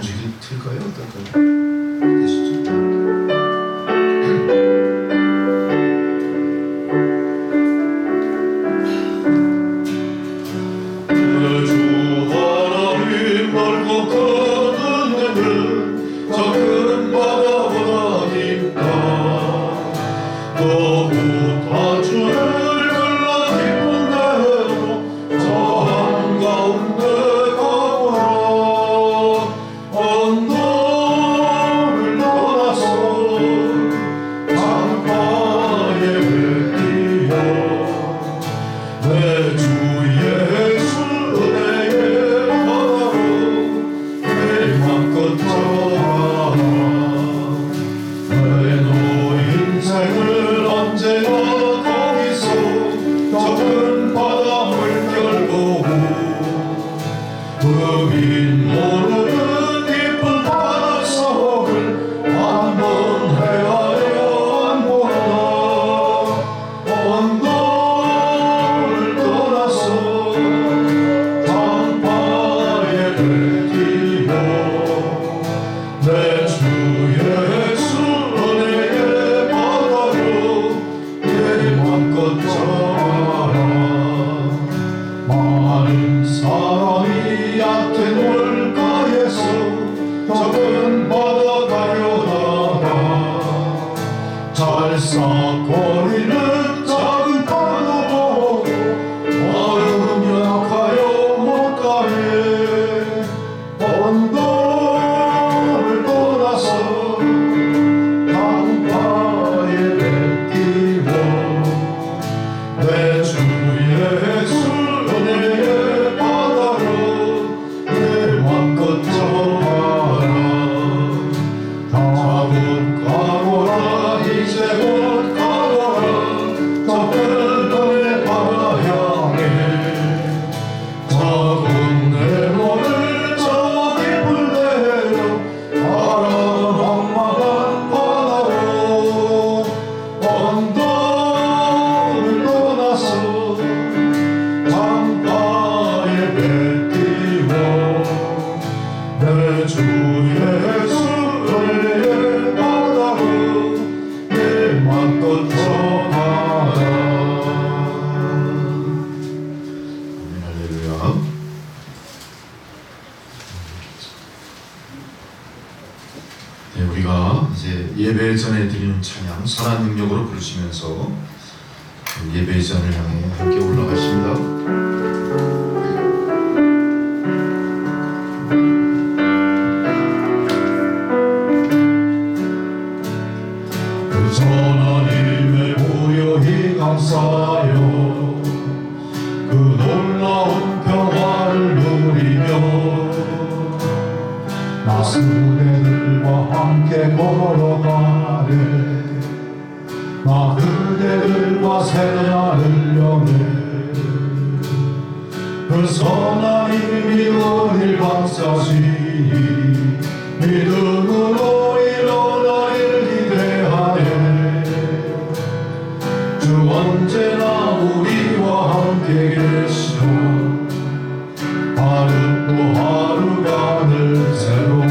주기 틀까요? 어떨까요? 되시죠? 잘싹거리는 작은 파도 보고 마음은 약하여 못 가네. 언덕을 떠나서 강가에 뱉기고 내 주 예수 은혜의 바다로 내 맘껏 전하라. 작은 가거라 이제 곧 가거라 좁은 너의 바다 향해 작은 내 몸을 저 깊은 데로 바람 막막한 바다로 언덕을 떠나서 강가에 뱉기고 내 주 예수 은혜의 바다로 내 맘껏 전하라. 할렐루야. 네, 우리가 이제 예배 전에 드리는 찬양 선한 능력으로 부르시면서 예배 전을 향해 함께 올라가십니다. 하나님의 보혈이 감싸요 그 놀라운 평화를 누리며 나 그대들과 함께 걸어가네. 나 그대들과 새날을 여네. 그 선한 힘이 우릴 감싸시니 믿음으로 일어나길 기대하네. 주 언제나 우리와 함께 계시오. 하루 또 하루가 늘 새로워.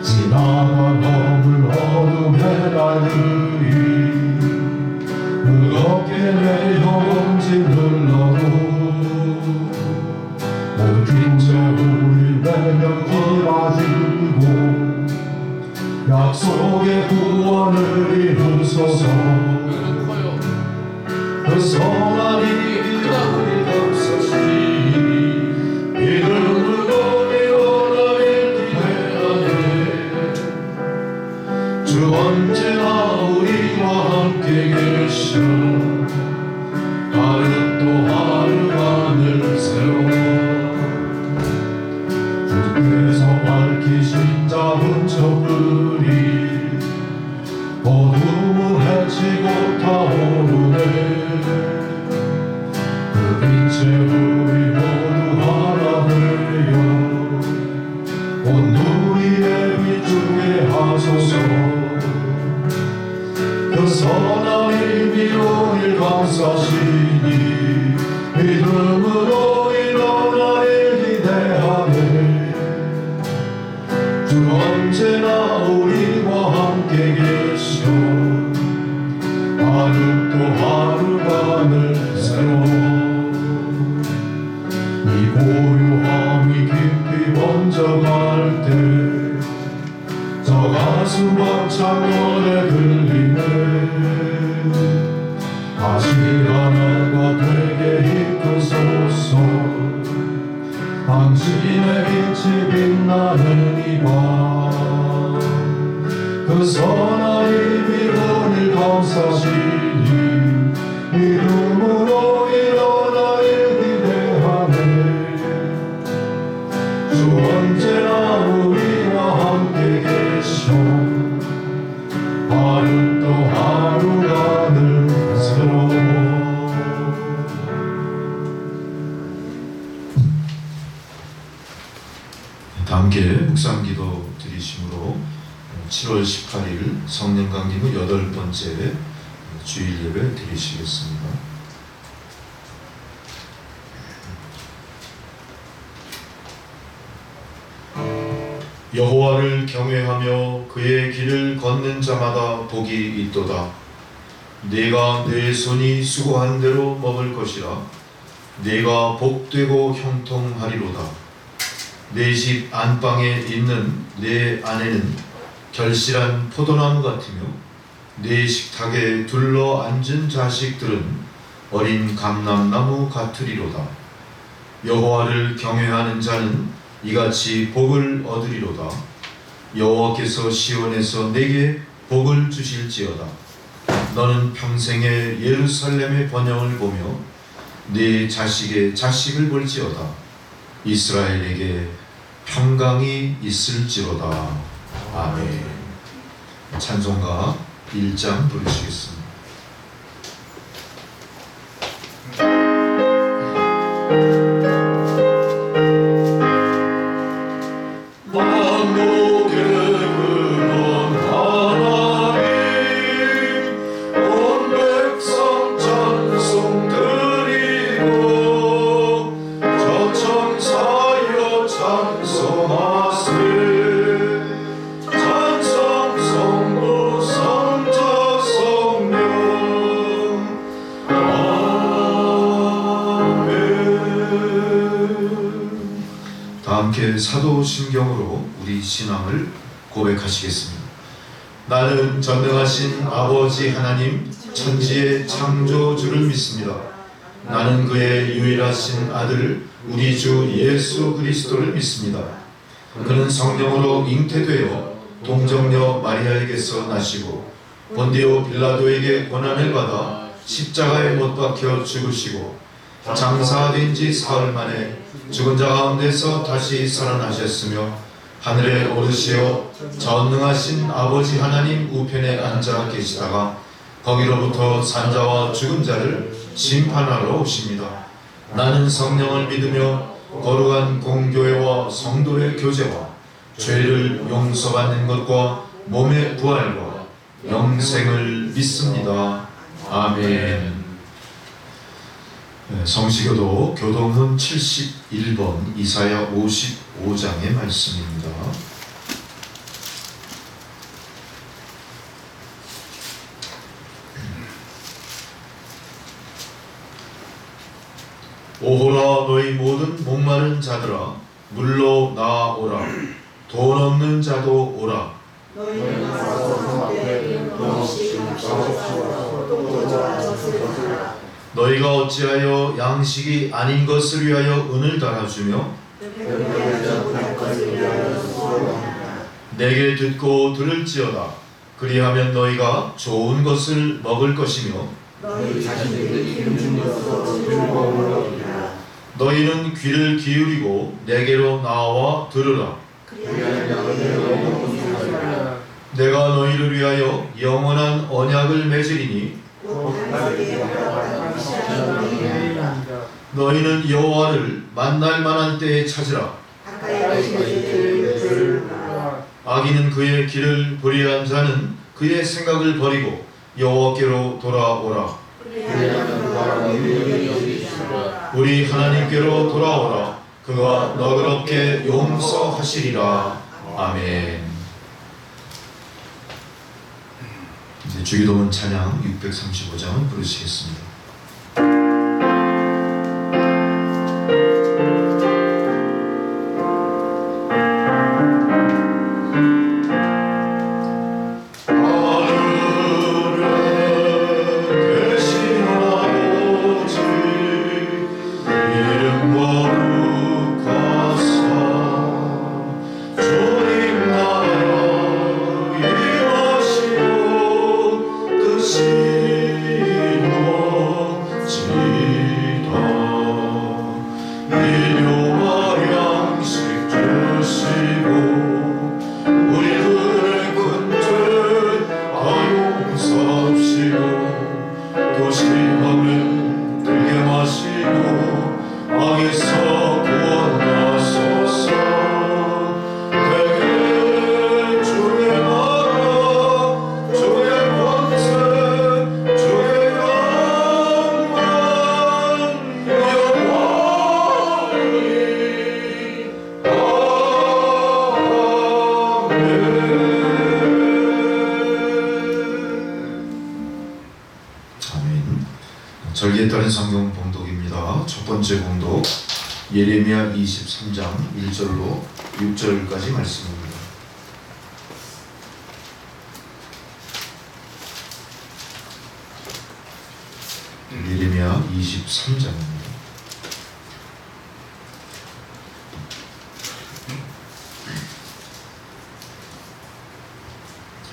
지나간 허물 어둠의 날들이 무겁게 내 영혼 짓눌러도 모든 채 우리 매년 기라지고 약속의 구원을 이루소서. 그 선한 힘이 우리 감싸시니 믿음으로 일어나길 기대하네. 주 언제나 우리와 함께 계셔. 하루 또 하루가 늘 새로워. 주께서 밝히신 작은 척들이 어둠을 헤치고 타오르네. 그 빛에 우리 모두 하나 되어 온 우리의 위중에 하소서. 그 선한 힘이 우릴 감싸시니 믿음으로 일어나길 기대하네. 참 노래 들리네. 다시 하나가 되게 이끄소서. 당신의 빛이 빛나는 이 밤, 그 선한 이미를 감사시니 믿음으로 일어나 기대하네. 주 언제나 우리와 함께 계셔. 하루 또 하루가 늘 새로워. 다 함께 묵상기도 드리심으로 7월 18일 성령 강림 후 8번째 주일 예배 드리시겠습니다. 여호와를 경외하며 그의 길을 걷는 자마다 복이 있도다. 네가 내 손이 수고한 대로 먹을 것이라. 네가 복되고 형통하리로다. 내 집 안방에 있는 내 아내는 결실한 포도나무 같으며 내 식탁에 둘러 앉은 자식들은 어린 감람나무 같으리로다. 여호와를 경외하는 자는 이같이 복을 얻으리로다. 여호와께서 시온에서 내게 복을 주실지어다. 너는 평생에 예루살렘의 번영을 보며 네 자식의 자식을 볼지어다. 이스라엘에게 평강이 있을지로다. 아멘. 찬송가 1장 부르시겠습니다. 함께 사도신경으로 우리 신앙을 고백하시겠습니다. 나는 전능하신 아버지 하나님 천지의 창조주를 믿습니다. 나는 그의 유일하신 아들 우리 주 예수 그리스도를 믿습니다. 그는 성령으로 잉태되어 동정녀 마리아에게서 나시고 본디오 빌라도에게 고난을 받아 십자가에 못 박혀 죽으시고 장사된 지 사흘 만에 죽은 자 가운데서 다시 살아나셨으며 하늘에 오르시어 전능하신 아버지 하나님 우편에 앉아 계시다가 거기로부터 산자와 죽은 자를 심판하러 오십니다. 나는 성령을 믿으며 거룩한 공교회와 성도의 교제와 죄를 용서받는 것과 몸의 부활과 영생을 믿습니다. 아멘. 성시교도 교동문 71번 이사야 55장의 말씀입니다. 오호라 너희 모든 목마른 자들아 물로 나오라. 돈 없는 자도 오라. 너희는 나가서 성 앞에 돈 없이 너희가 어찌하여 양식이 아닌 것을 위하여 은을 달아주며 내게 듣고 들을지어다. 그리하면 너희가 좋은 것을 먹을 것이며 너희 자신들이 힘준 것으로 즐거움을 얻으리라. 너희는 귀를 기울이고 내게로 나와 들으라. 내가 너희를 위하여 영원한 언약을 맺으리니 너희는 여호와를 만날 만한 때에 찾으라. 악인은 그의 길을 불의한 자는 그의 생각을 버리고 여호와께로 돌아오라. 우리 하나님께로 돌아오라. 그가 너그럽게 용서하시리라. 아멘. 이제 주기도문 찬양 635장을 부르시겠습니다. 읽는 성경 봉독입니다. 첫 번째 봉독 예레미야 23장 1절로 6절까지 말씀입니다. 예레미야 23장입니다.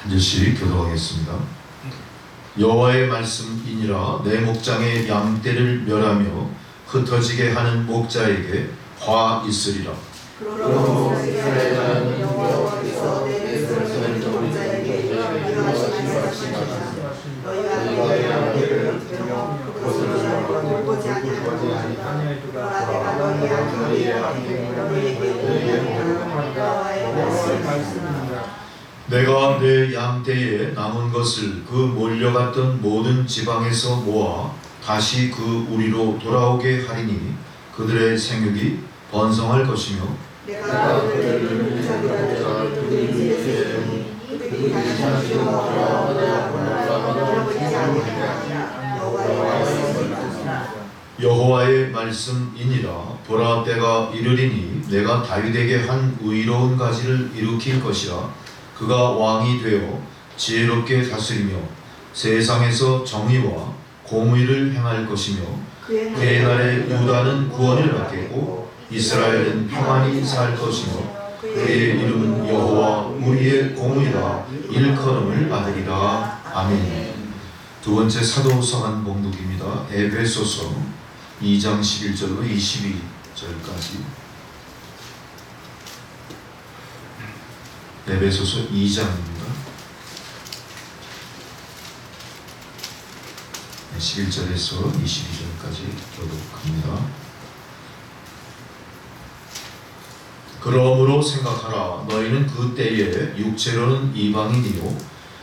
한 절씩 교독하겠습니다. 여호와의 말씀이니라. 내 목장의 양떼를 멸하며 흩어지게 하는 목자에게 화 있으리라. 그러므로 이스라엘은 여호와께서 내 백성을 목자에게 멸하시지 마시니라. 너희가 너희 양떼를 멸하며 그것을 돌보지 아니하리라. 그러나 내가 너희 양떼를 너희에게 보내리라. 여호와의 말씀이니라. 내가 내 양떼에 남은 것을 그 몰려갔던 모든 지방에서 모아 다시 그 우리로 돌아오게 하리니 그들의 생육이 번성할 것이며 내가 그들을 목자들아 그들이 지으니 그들이 다시 돌아보지 아니하리라. 여호와의 말씀이니라. 여호와의 말씀이니라. 보라, 때가 이르리니 내가 다윗에게 한 의로운 가지를 일으킬 것이라. 그가 왕이 되어 지혜롭게 다스리며 세상에서 정의와 공의를 행할 것이며 그의 날에 유다는 구원을 받겠고 이스라엘은 평안히 살 것이며 그의 이름은 여호와 우리의 공의라 일컬음을 받으리라. 아멘. 두 번째 사도서관 봉독입니다. 에베소서 2장 11절로 22절까지. 에베소서 2장입니다. 11절에서 22절까지 교독합니다. 그러므로 생각하라. 너희는 그 때에 육체로는 이방인이요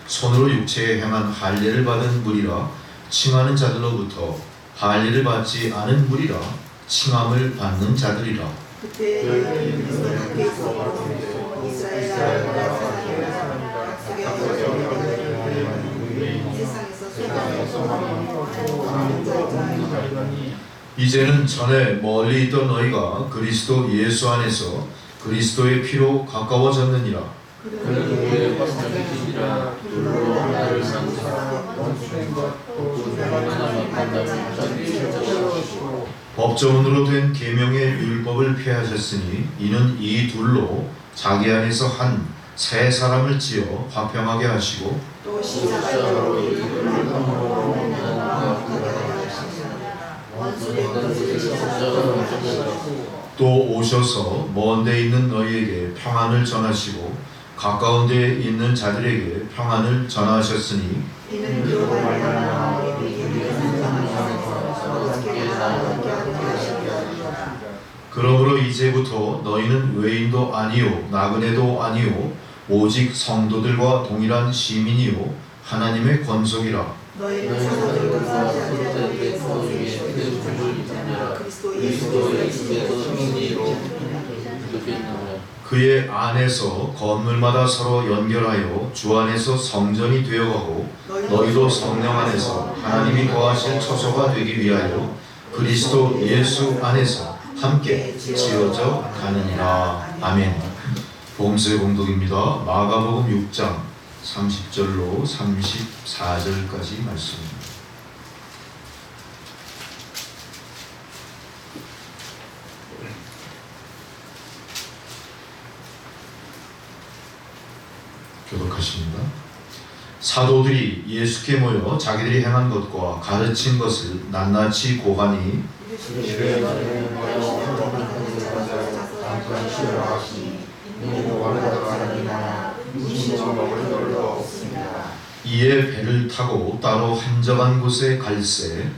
손으로 육체에 행한 할례를 받은 무리라 칭하는 자들로부터 할례를 받지 않은 무리라 칭함을 받는 자들이라. 그때 너희는 그리스도 함께 있어 이스라엘 나라가 이제는 전에 멀리 있던 너희가 그리스도 예수 안에서 그리스도의 피로 가까워졌느니라. 그는 화상이시라 둘로 하나를 상사 원수된 것도 하나님의 만남을 전리시고 법조문으로 된 계명의 율법을 폐하셨으니 이는 이 둘로 자기 안에서 한 새 사람을 지어 화평하게 하시고 또 십자가로 이 둘을 함으로 하게 하시니라. 원수된 것을 십자가로 하시고 또 오셔서 먼 데 있는 너희에게 평안을 전하시고 가까운 데 있는 자들에게 평안을 전하셨으니 이는 그로 말미암아 우리에게 상상하셔서 어떻게 나아가게 하시리라. 그러므로 이제부터 너희는 외인도 아니요 나그네도 아니요 오직 성도들과 동일한 시민이요 하나님의 권속이라. 너희는 사도들과 사도들의 위에 그리스도 예수의 승리로 그의 안에서 건물마다 서로 연결하여 주 안에서 성전이 되어가고 너희도 성령 안에서 하나님이 거하실 처소가 되기 위하여 그리스도 예수 안에서 함께 지어져 가느니라. 아멘. 복음서의 봉독입니다. 마가복음 6장 30절로 34절까지 말씀입니다. 교독하십니다. 사도들이 예수께 모여 자기들이 행한 것과 가르친 것을 낱낱이 고하니 이에 배를 타고 따로 한적한 곳에 갈새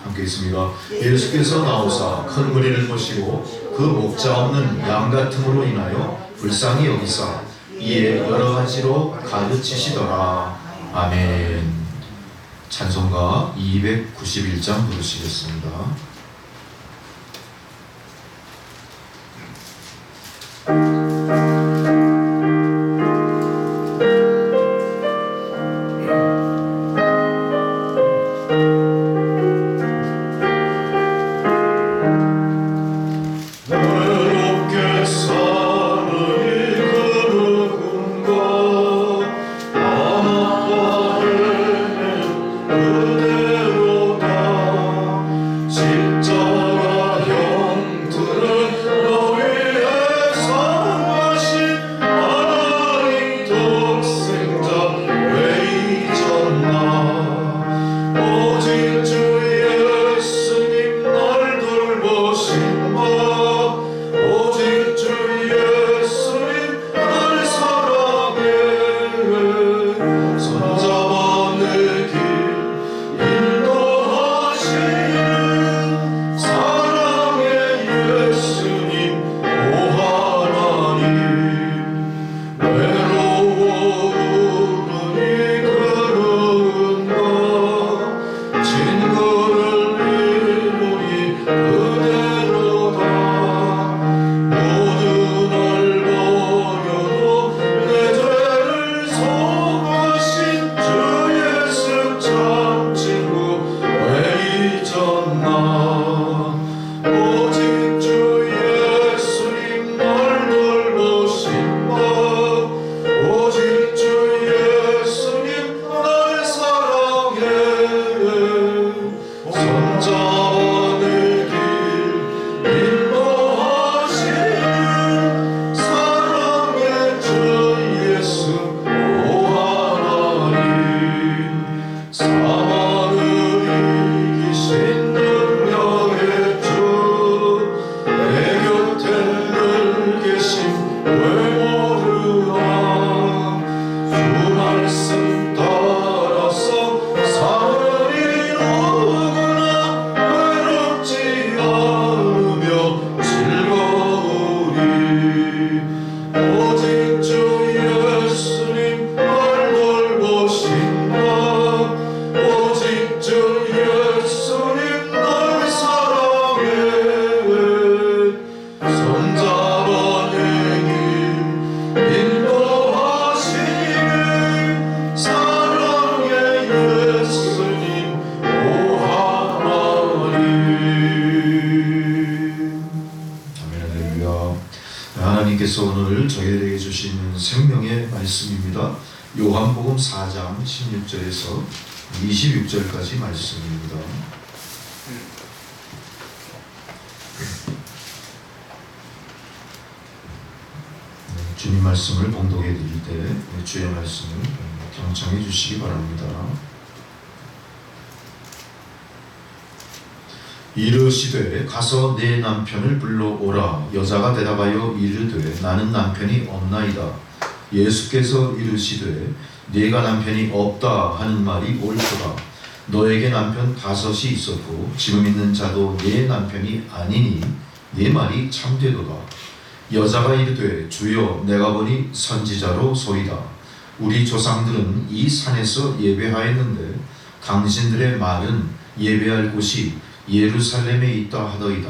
함께 있습니다. 예수께서 나오사 큰 무리를 보시고 그 목자 없는 양 같음으로 인하여 불쌍히 여기사 이에 여러 가지로 가르치시더라. 아멘. 찬송가 291장 부르시겠습니다. 생명의 말씀입니다. 요한복음 4장 16절에서 26절까지 말씀입니다. 주님 말씀을 봉독해 드릴 때 주의 말씀을 경청해 주시기 바랍니다. 이르시되 가서 내 남편을 불러오라. 여자가 대답하여 이르되 나는 남편이 없나이다. 예수께서 이르시되 네가 남편이 없다 하는 말이 옳도다. 너에게 남편 5이 있었고 지금 있는 자도 네 남편이 아니니 네 말이 참되도다. 여자가 이르되 주여 내가 보니 선지자로소이다. 우리 조상들은 이 산에서 예배하였는데 당신들의 말은 예배할 곳이 예루살렘에 있다 하더이다.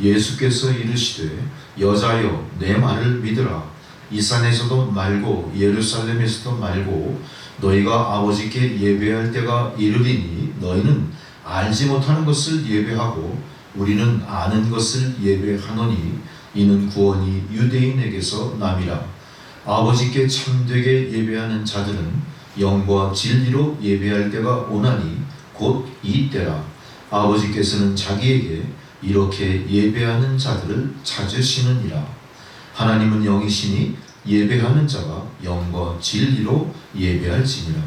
예수께서 이르시되 여자여 내 말을 믿으라. 이 산에서도 말고 예루살렘에서도 말고 너희가 아버지께 예배할 때가 이르리니 너희는 알지 못하는 것을 예배하고 우리는 아는 것을 예배하노니 이는 구원이 유대인에게서 남이라. 아버지께 참되게 예배하는 자들은 영과 진리로 예배할 때가 오나니 곧 이 때라. 아버지께서는 자기에게 이렇게 예배하는 자들을 찾으시느니라. 하나님은 영이시니 예배하는 자가 영과 진리로 예배할지니라.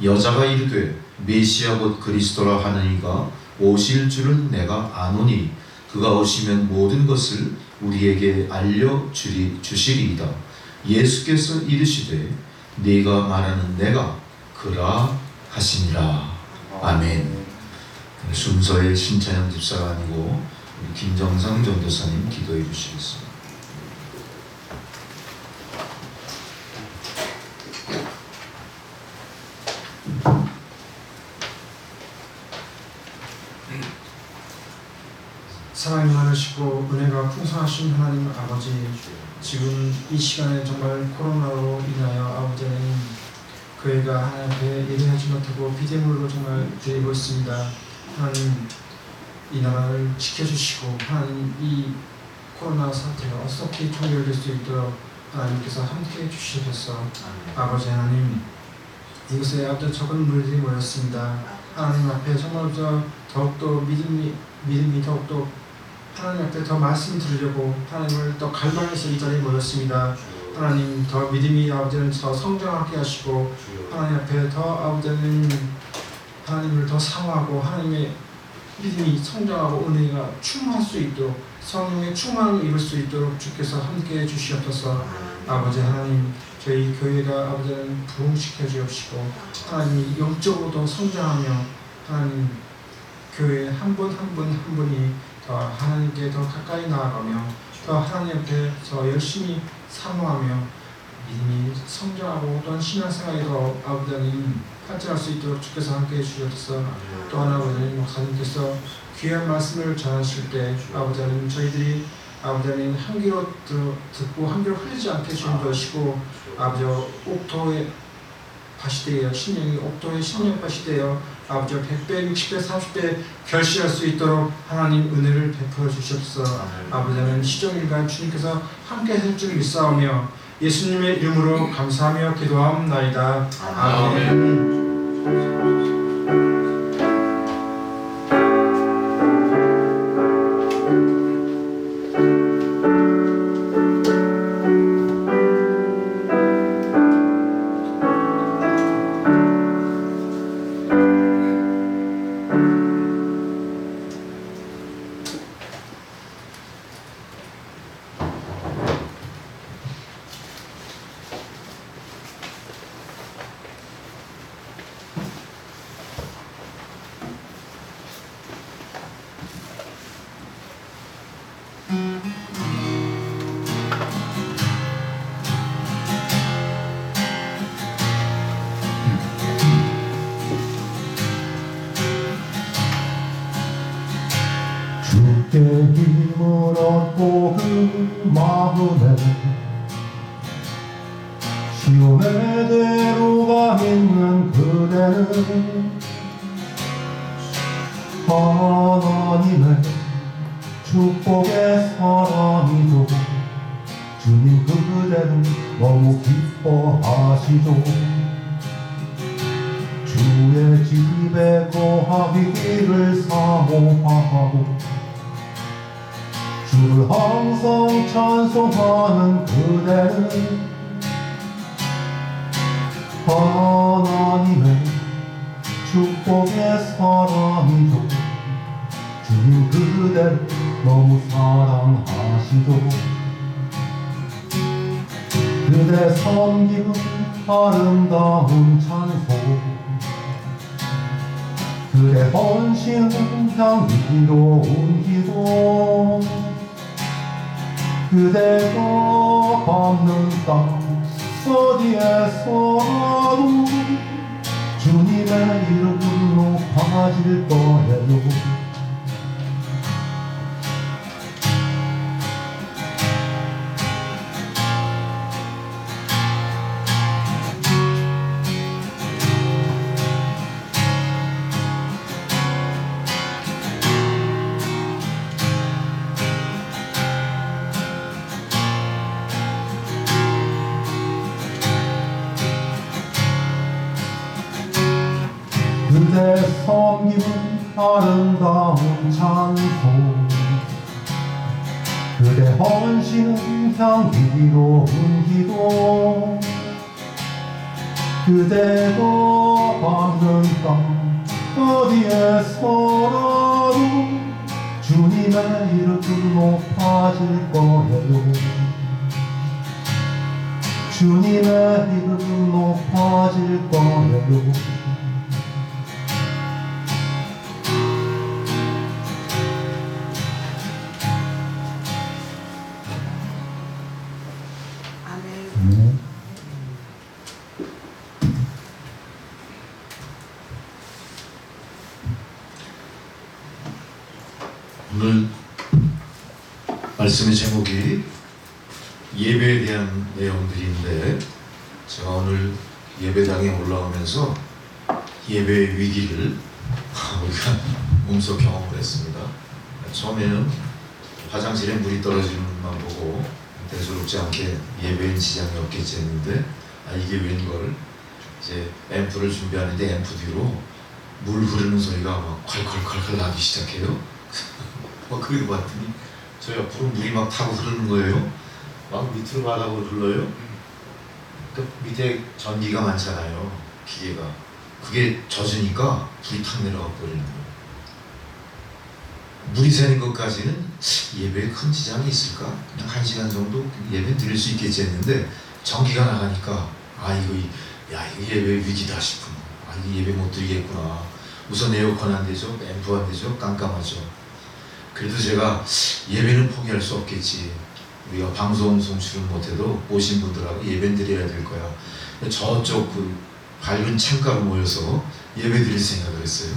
여자가 이르되 메시아 곧 그리스도라 하느니가 오실 줄은 내가 아노니 그가 오시면 모든 것을 우리에게 알려주시리이다. 예수께서 이르시되 네가 말하는 내가 그라 하시니라. 아멘. 순서의 신찬영 집사가 아니고 김정상 전도사님 기도해 주시겠습니다. 사랑이 많으시고 은혜가 풍성하신 하나님 아버지, 지금 이 시간에 정말 코로나로 인하여 아버지는 교회가 하나님 앞에 예배하지 못하고 비대면으로 정말 드리고 있습니다. 하나님 이 나라를 지켜주시고 하나님 이 코로나 사태가 어떻게 종결될 수 있도록 하나님께서 함께해 주시겠어. 아버지 하나님, 이곳에 아버지 적은 무리들이 모였습니다. 하나님 앞에 정말 더욱더 믿음이 더욱더 하나님 앞에 더 말씀 들으려고 하나님을 더 갈망해서 이 자리에 모였습니다. 하나님 더 믿음이 아버지는 더 성장하게 하시고 하나님 앞에 더 아버지는 하나님을 더 사모하고 하나님의 믿음이 성장하고 은혜가 충만할 수 있도록 성령의 충만을 입을 수 있도록 주께서 함께해 주시옵소서. 아버지 하나님, 저희 교회가 아버지는 부흥시켜 주옵시고 하나님이 영적으로도 성장하며 하나님 교회 한 분 한 분이 더 하나님께 더 가까이 나아가며 더 하나님 앞에 더 열심히 사모하며 믿음이 성장하고 또한 신앙생활이 더 아버지 하나님 발전할 수 있도록 주께서 함께해 주셔서 또 하나 아버지 하나님 목사님께서 귀한 말씀을 전하실 때 아버지 하나님 저희들이 아버지 하나님 한 귀로 듣고 한 귀로 흘리지 않게 주시고 아버지 옥토의 밭이 되어 신령이 옥토의 신령 밭이 되어 아버지 100배, 60배, 30배 결실할 수 있도록 하나님 은혜를 베풀어 주시옵소서. 아버지 하나님 시종일관 주님께서 함께 하실 줄 믿사오며 예수님의 이름으로 감사하며 기도하옵나이다. 아멘. 주께 힘을 얻고 그 마음에 시온의 대로가 있는 그대는 하나님의 축복의 사랑이도 주님 그대는 너무 주도 기뻐하시죠. 주의 집에 거하기를 사모하고 주를 항상 찬송하는 그대는 하나님의 축복의 사람이죠. 주님 그대를 너무 사랑하시죠. 그대 섬김은 아름다운 찬송, 그대 헌신은 향기로운 기도, 그대가 밟는 땅 어디에서라도 주님의 이름은 높아질 거예요. 그대 섬김은 아름다운 찬송, 그대 헌신은 향기로운 기도, 그대가 밟는 땅 어디에서라도 주님의 이름은 높아질 거예요. 주님의 이름은 높아질 거예요. 오늘 말씀의 제목이 예배에 대한 내용들인데, 제가 오늘 예배당에 올라오면서 예배의 위기를 우리가 몸소 경험을 했습니다. 처음에는 화장실에 물이 떨어지는 것만 보고 대수롭지 않게 예배엔 지장이 없겠지 했는데, 이게 웬걸, 이제 앰프를 준비하는데 앰프 뒤로 물 흐르는 소리가 막 콸콸콸콸 나기 시작해요. 그리고 봤더니 저 옆으로 물이 막 타고 흐르는 거예요. 막 밑으로 바닥으로 흘러요. 그 밑에 전기가 많잖아요, 기계가. 그게 젖으니까 불이 탁 내려가 버리는 거예요. 물이 새는 것까지는 예배에 큰 지장이 있을까? 그냥 1시간 정도 예배 드릴 수 있겠지 했는데, 전기가 나가니까 이거 예배 위기다 싶은 거예요. 이거 예배 못 드리겠구나. 우선 에어컨 안 되죠, 앰프 안 되죠, 깜깜하죠. 그래도 제가 예배는 포기할 수 없겠지. 우리가 방송 송출은 못해도 오신 분들하고 예배 드려야 될 거야. 저쪽 그 밝은 창가로 모여서 예배 드릴 생각을 했어요.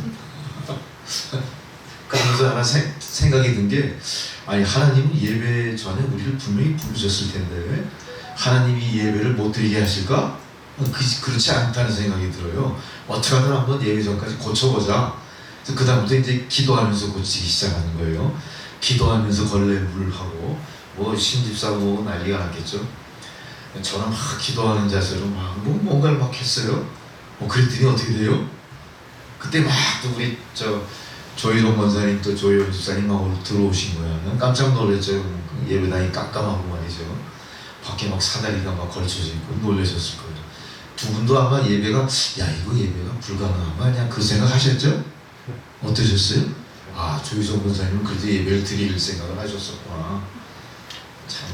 그러면서 하나 생각이 든 게, 하나님은 예배 전에 우리를 분명히 부르셨을 텐데 하나님이 예배를 못 드리게 하실까? 그렇지 않다는 생각이 들어요. 어떻게 하든 한번 예배 전까지 고쳐보자. 그 다음부터 이제 기도하면서 고치기 시작하는 거예요. 기도하면서 걸레물을 하고 신집사고 난리가 났겠죠. 저는 막 기도하는 자세로 뭔가를 막 했어요. 그랬더니 어떻게 돼요? 그때 막 또 우리 조희동 권사님 또 조희원 집사님 막 들어오신 거야. 난 깜짝 놀랐죠. 예배당이 깜깜하고 말이죠. 밖에 막 사다리가 막 걸쳐져 있고 놀라셨을 거예요. 두 분도 아마 예배가 이거 예배가 불가능한 거 아니야? 그 생각하셨죠? 어떠셨어요? 조희성 권사님은 그래도 예배를 드릴 생각을 하셨었구나. 참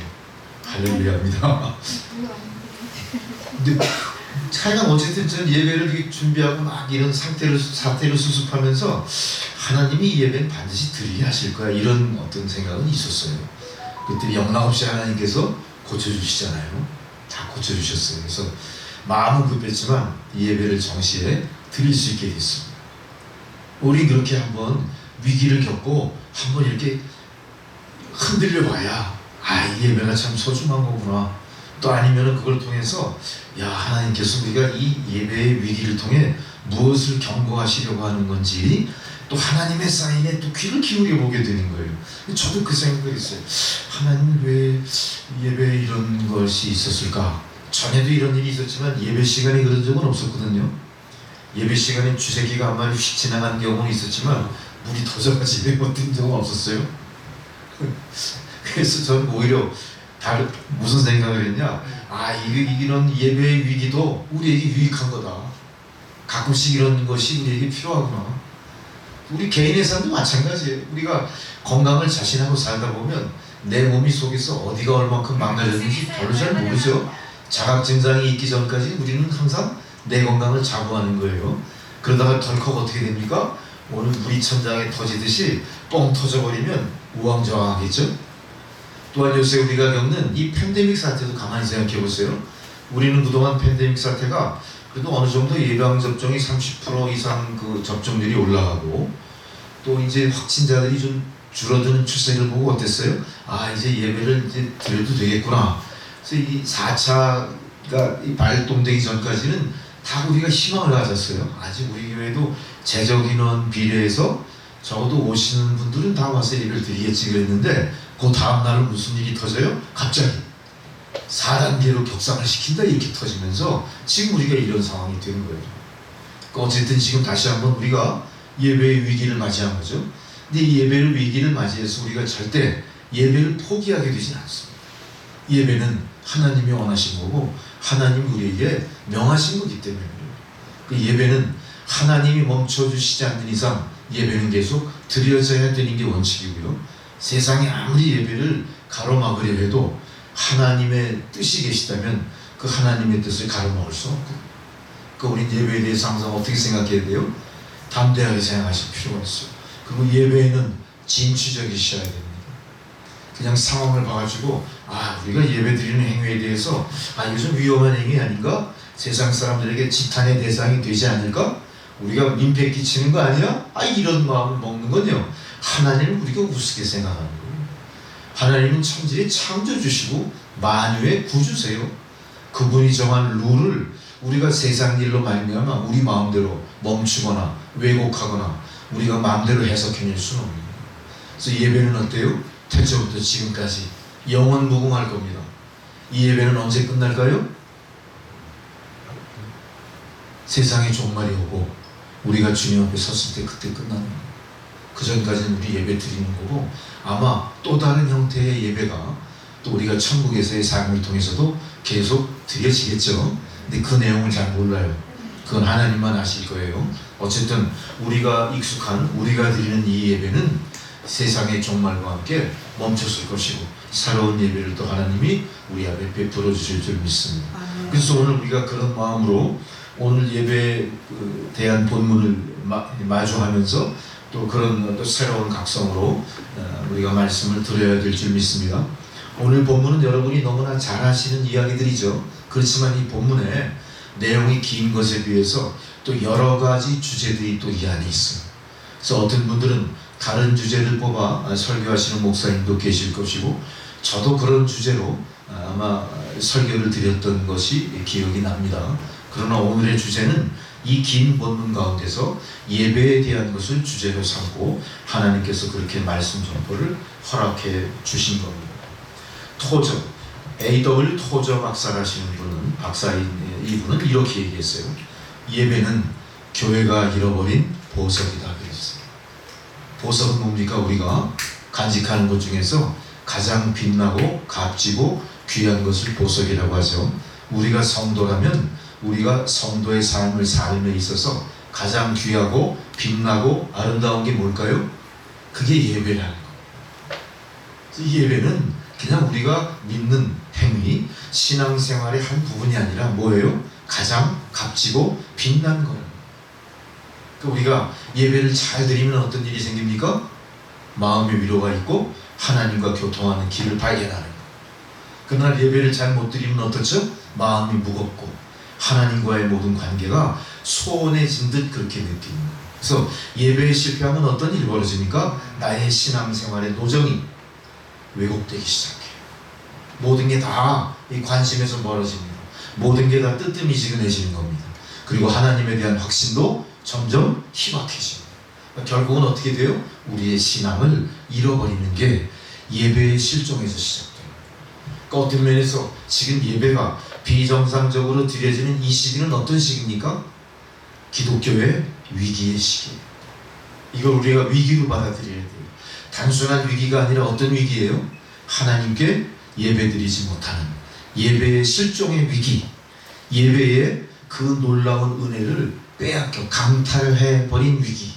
할렐루야입니다. 근데 하여간 어쨌든 저는 예배를 준비하고 막 이런 사태를 수습하면서 하나님이 예배는 반드시 드리게 하실 거야, 이런 어떤 생각은 있었어요. 그때 영락없이 하나님께서 고쳐주시잖아요. 다 고쳐주셨어요. 그래서 마음은 급했지만 이 예배를 정시에 드릴 수 있게 됐습니다. 우리 그렇게 한번 위기를 겪고 한번 이렇게 흔들려 봐야 이 예배가 참 소중한 거구나. 또 아니면 그걸 통해서 하나님께서 우리가 이 예배의 위기를 통해 무엇을 경고하시려고 하는 건지 또 하나님의 사인에 또 귀를 기울여 보게 되는 거예요. 저도 그 생각을 했어요. 하나님 왜 예배에 이런 것이 있었을까? 전에도 이런 일이 있었지만 예배 시간에 그런 적은 없었거든요. 예배 시간에 쥐새끼가 한 마리 휙 지나간 경우는 있었지만 물이 터져가지고 예배 뛴 적은 없었어요. 그래서 저는 오히려 무슨 생각을 했냐, 이런 예배의 위기도 우리에게 유익한 거다. 가끔씩 이런 것이 우리에게 필요하구나. 우리 개인의 삶도 마찬가지예요. 우리가 건강을 자신하고 살다 보면 내 몸이 속에서 어디가 얼만큼 망가졌는지 별로 잘 모르죠. 자각 증상이 있기 전까지 우리는 항상 내 건강을 자부하는 거예요. 그러다가 덜컥 어떻게 됩니까? 오늘 물이 천장에 터지듯이 뻥 터져버리면 우왕좌왕하겠죠. 또한 요새 우리가 겪는 이 팬데믹 사태도 가만히 생각해 보세요. 우리는 그동안 팬데믹 사태가 그래도 어느 정도 예방 접종이 30% 이상 그 접종률이 올라가고 또 이제 확진자들이 좀 줄어드는 추세를 보고 어땠어요? 이제 예배를 이제 드려도 되겠구나. 그래서 이 4차가 발동되기 전까지는 다 우리가 희망을 가졌어요. 아직 우리 교회도 재적 인원 비례해서 적어도 오시는 분들은 다 와서 예배를 드리겠지 그랬는데 그 다음 날은 무슨 일이 터져요? 갑자기 4단계로 격상을 시킨다 이렇게 터지면서 지금 우리가 이런 상황이 되는 거예요. 그러니까 어쨌든 지금 다시 한번 우리가 예배의 위기를 맞이한 거죠. 근데 이 예배를 위기를 맞이해서 우리가 절대 예배를 포기하게 되진 않습니다. 예배는 하나님이 원하신 거고 하나님이 우리에게 명하신 거기 때문에 그 예배는 하나님이 멈춰주시지 않는 이상 예배는 계속 드려져야 되는 게 원칙이고요. 세상이 아무리 예배를 가로막으려 해도 하나님의 뜻이 계시다면 그 하나님의 뜻을 가로막을 수 없고, 그러니까 우리 예배에 대해서 항상 어떻게 생각해야 돼요? 담대하게 생각하실 필요가 있어요. 그리고 예배에는 진취적이셔야 됩니다. 그냥 상황을 봐가지고 우리가 예배 드리는 행위에 대해서 이거 좀 위험한 행위 아닌가? 세상 사람들에게 지탄의 대상이 되지 않을까? 우리가 민폐 끼치는 거 아니야? 이런 마음을 먹는 건요, 하나님을 우리가 우습게 생각하는 거예요. 하나님은 천지에 창조주시고 만유의 구주세요. 그분이 정한 룰을 우리가 세상 일로 말미암아 우리 마음대로 멈추거나 왜곡하거나 우리가 마음대로 해석해낼 수는 없는 거예요. 그래서 예배는 어때요? 태초부터 지금까지 영원 무궁할 겁니다. 이 예배는 언제 끝날까요? 세상의 종말이 오고 우리가 주님 앞에 섰을 때 그때 끝나는 거예요. 그 전까지는 우리 예배 드리는 거고 아마 또 다른 형태의 예배가 또 우리가 천국에서의 삶을 통해서도 계속 드려지겠죠. 근데 그 내용을 잘 몰라요. 그건 하나님만 아실 거예요. 어쨌든 우리가 익숙한 우리가 드리는 이 예배는 세상의 종말과 함께 멈췄을 것이고 새로운 예배를 또 하나님이 우리 앞에 베풀어 주실 줄 믿습니다. 그래서 오늘 우리가 그런 마음으로 오늘 예배에 대한 본문을 마주하면서 또 그런 또 새로운 각성으로 우리가 말씀을 드려야 될 줄 믿습니다. 오늘 본문은 여러분이 너무나 잘 아시는 이야기들이죠. 그렇지만 이 본문에 내용이 긴 것에 비해서 또 여러 가지 주제들이 또 이 안에 있어요. 그래서 어떤 분들은 다른 주제를 뽑아 설교하시는 목사님도 계실 것이고 저도 그런 주제로 아마 설교를 드렸던 것이 기억이 납니다. 그러나 오늘의 주제는 이 긴 본문 가운데서 예배에 대한 것을 주제로 삼고 하나님께서 그렇게 말씀 전포를 허락해 주신 겁니다. 토저, A.W. 토저 박사라시는 분은 박사인 이분은 이렇게 얘기했어요. 예배는 교회가 잃어버린 보석이다 그랬어요. 보석은 뭡니까? 우리가 간직하는 것 중에서 가장 빛나고 값지고 귀한 것을 보석이라고 하죠. 우리가 성도라면 우리가 성도의 삶을 삶에 있어서 가장 귀하고 빛나고 아름다운 게 뭘까요? 그게 예배라는 거예요. 이 예배는 그냥 우리가 믿는 행위, 신앙생활의 한 부분이 아니라 뭐예요? 가장 값지고 빛난 거예요. 그러니까 우리가 예배를 잘 드리면 어떤 일이 생깁니까? 마음의 위로가 있고 하나님과 교통하는 길을 발견하는 거예요. 그러나 예배를 잘 못 드리면 어떻죠? 마음이 무겁고 하나님과의 모든 관계가 소원해진 듯 그렇게 느끼는 거예요. 그래서 예배에 실패하면 어떤 일이 벌어집니까? 나의 신앙생활의 노정이 왜곡되기 시작해요. 모든 게 다 이 관심에서 멀어집니다. 모든 게 다 뜨뜻미지근해지는 겁니다. 그리고 하나님에 대한 확신도 점점 희박해집니다. 그러니까 결국은 어떻게 돼요? 우리의 신앙을 잃어버리는 게 예배의 실종에서 시작돼요. 그러니까 어떤 면에서 지금 예배가 비정상적으로 드려지는 이 시기는 어떤 시기입니까? 기독교의 위기의 시기. 이걸 우리가 위기로 받아들여야 돼요. 단순한 위기가 아니라 어떤 위기예요? 하나님께 예배드리지 못하는 예배의 실종의 위기, 예배의 그 놀라운 은혜를 빼앗겨 강탈해버린 위기,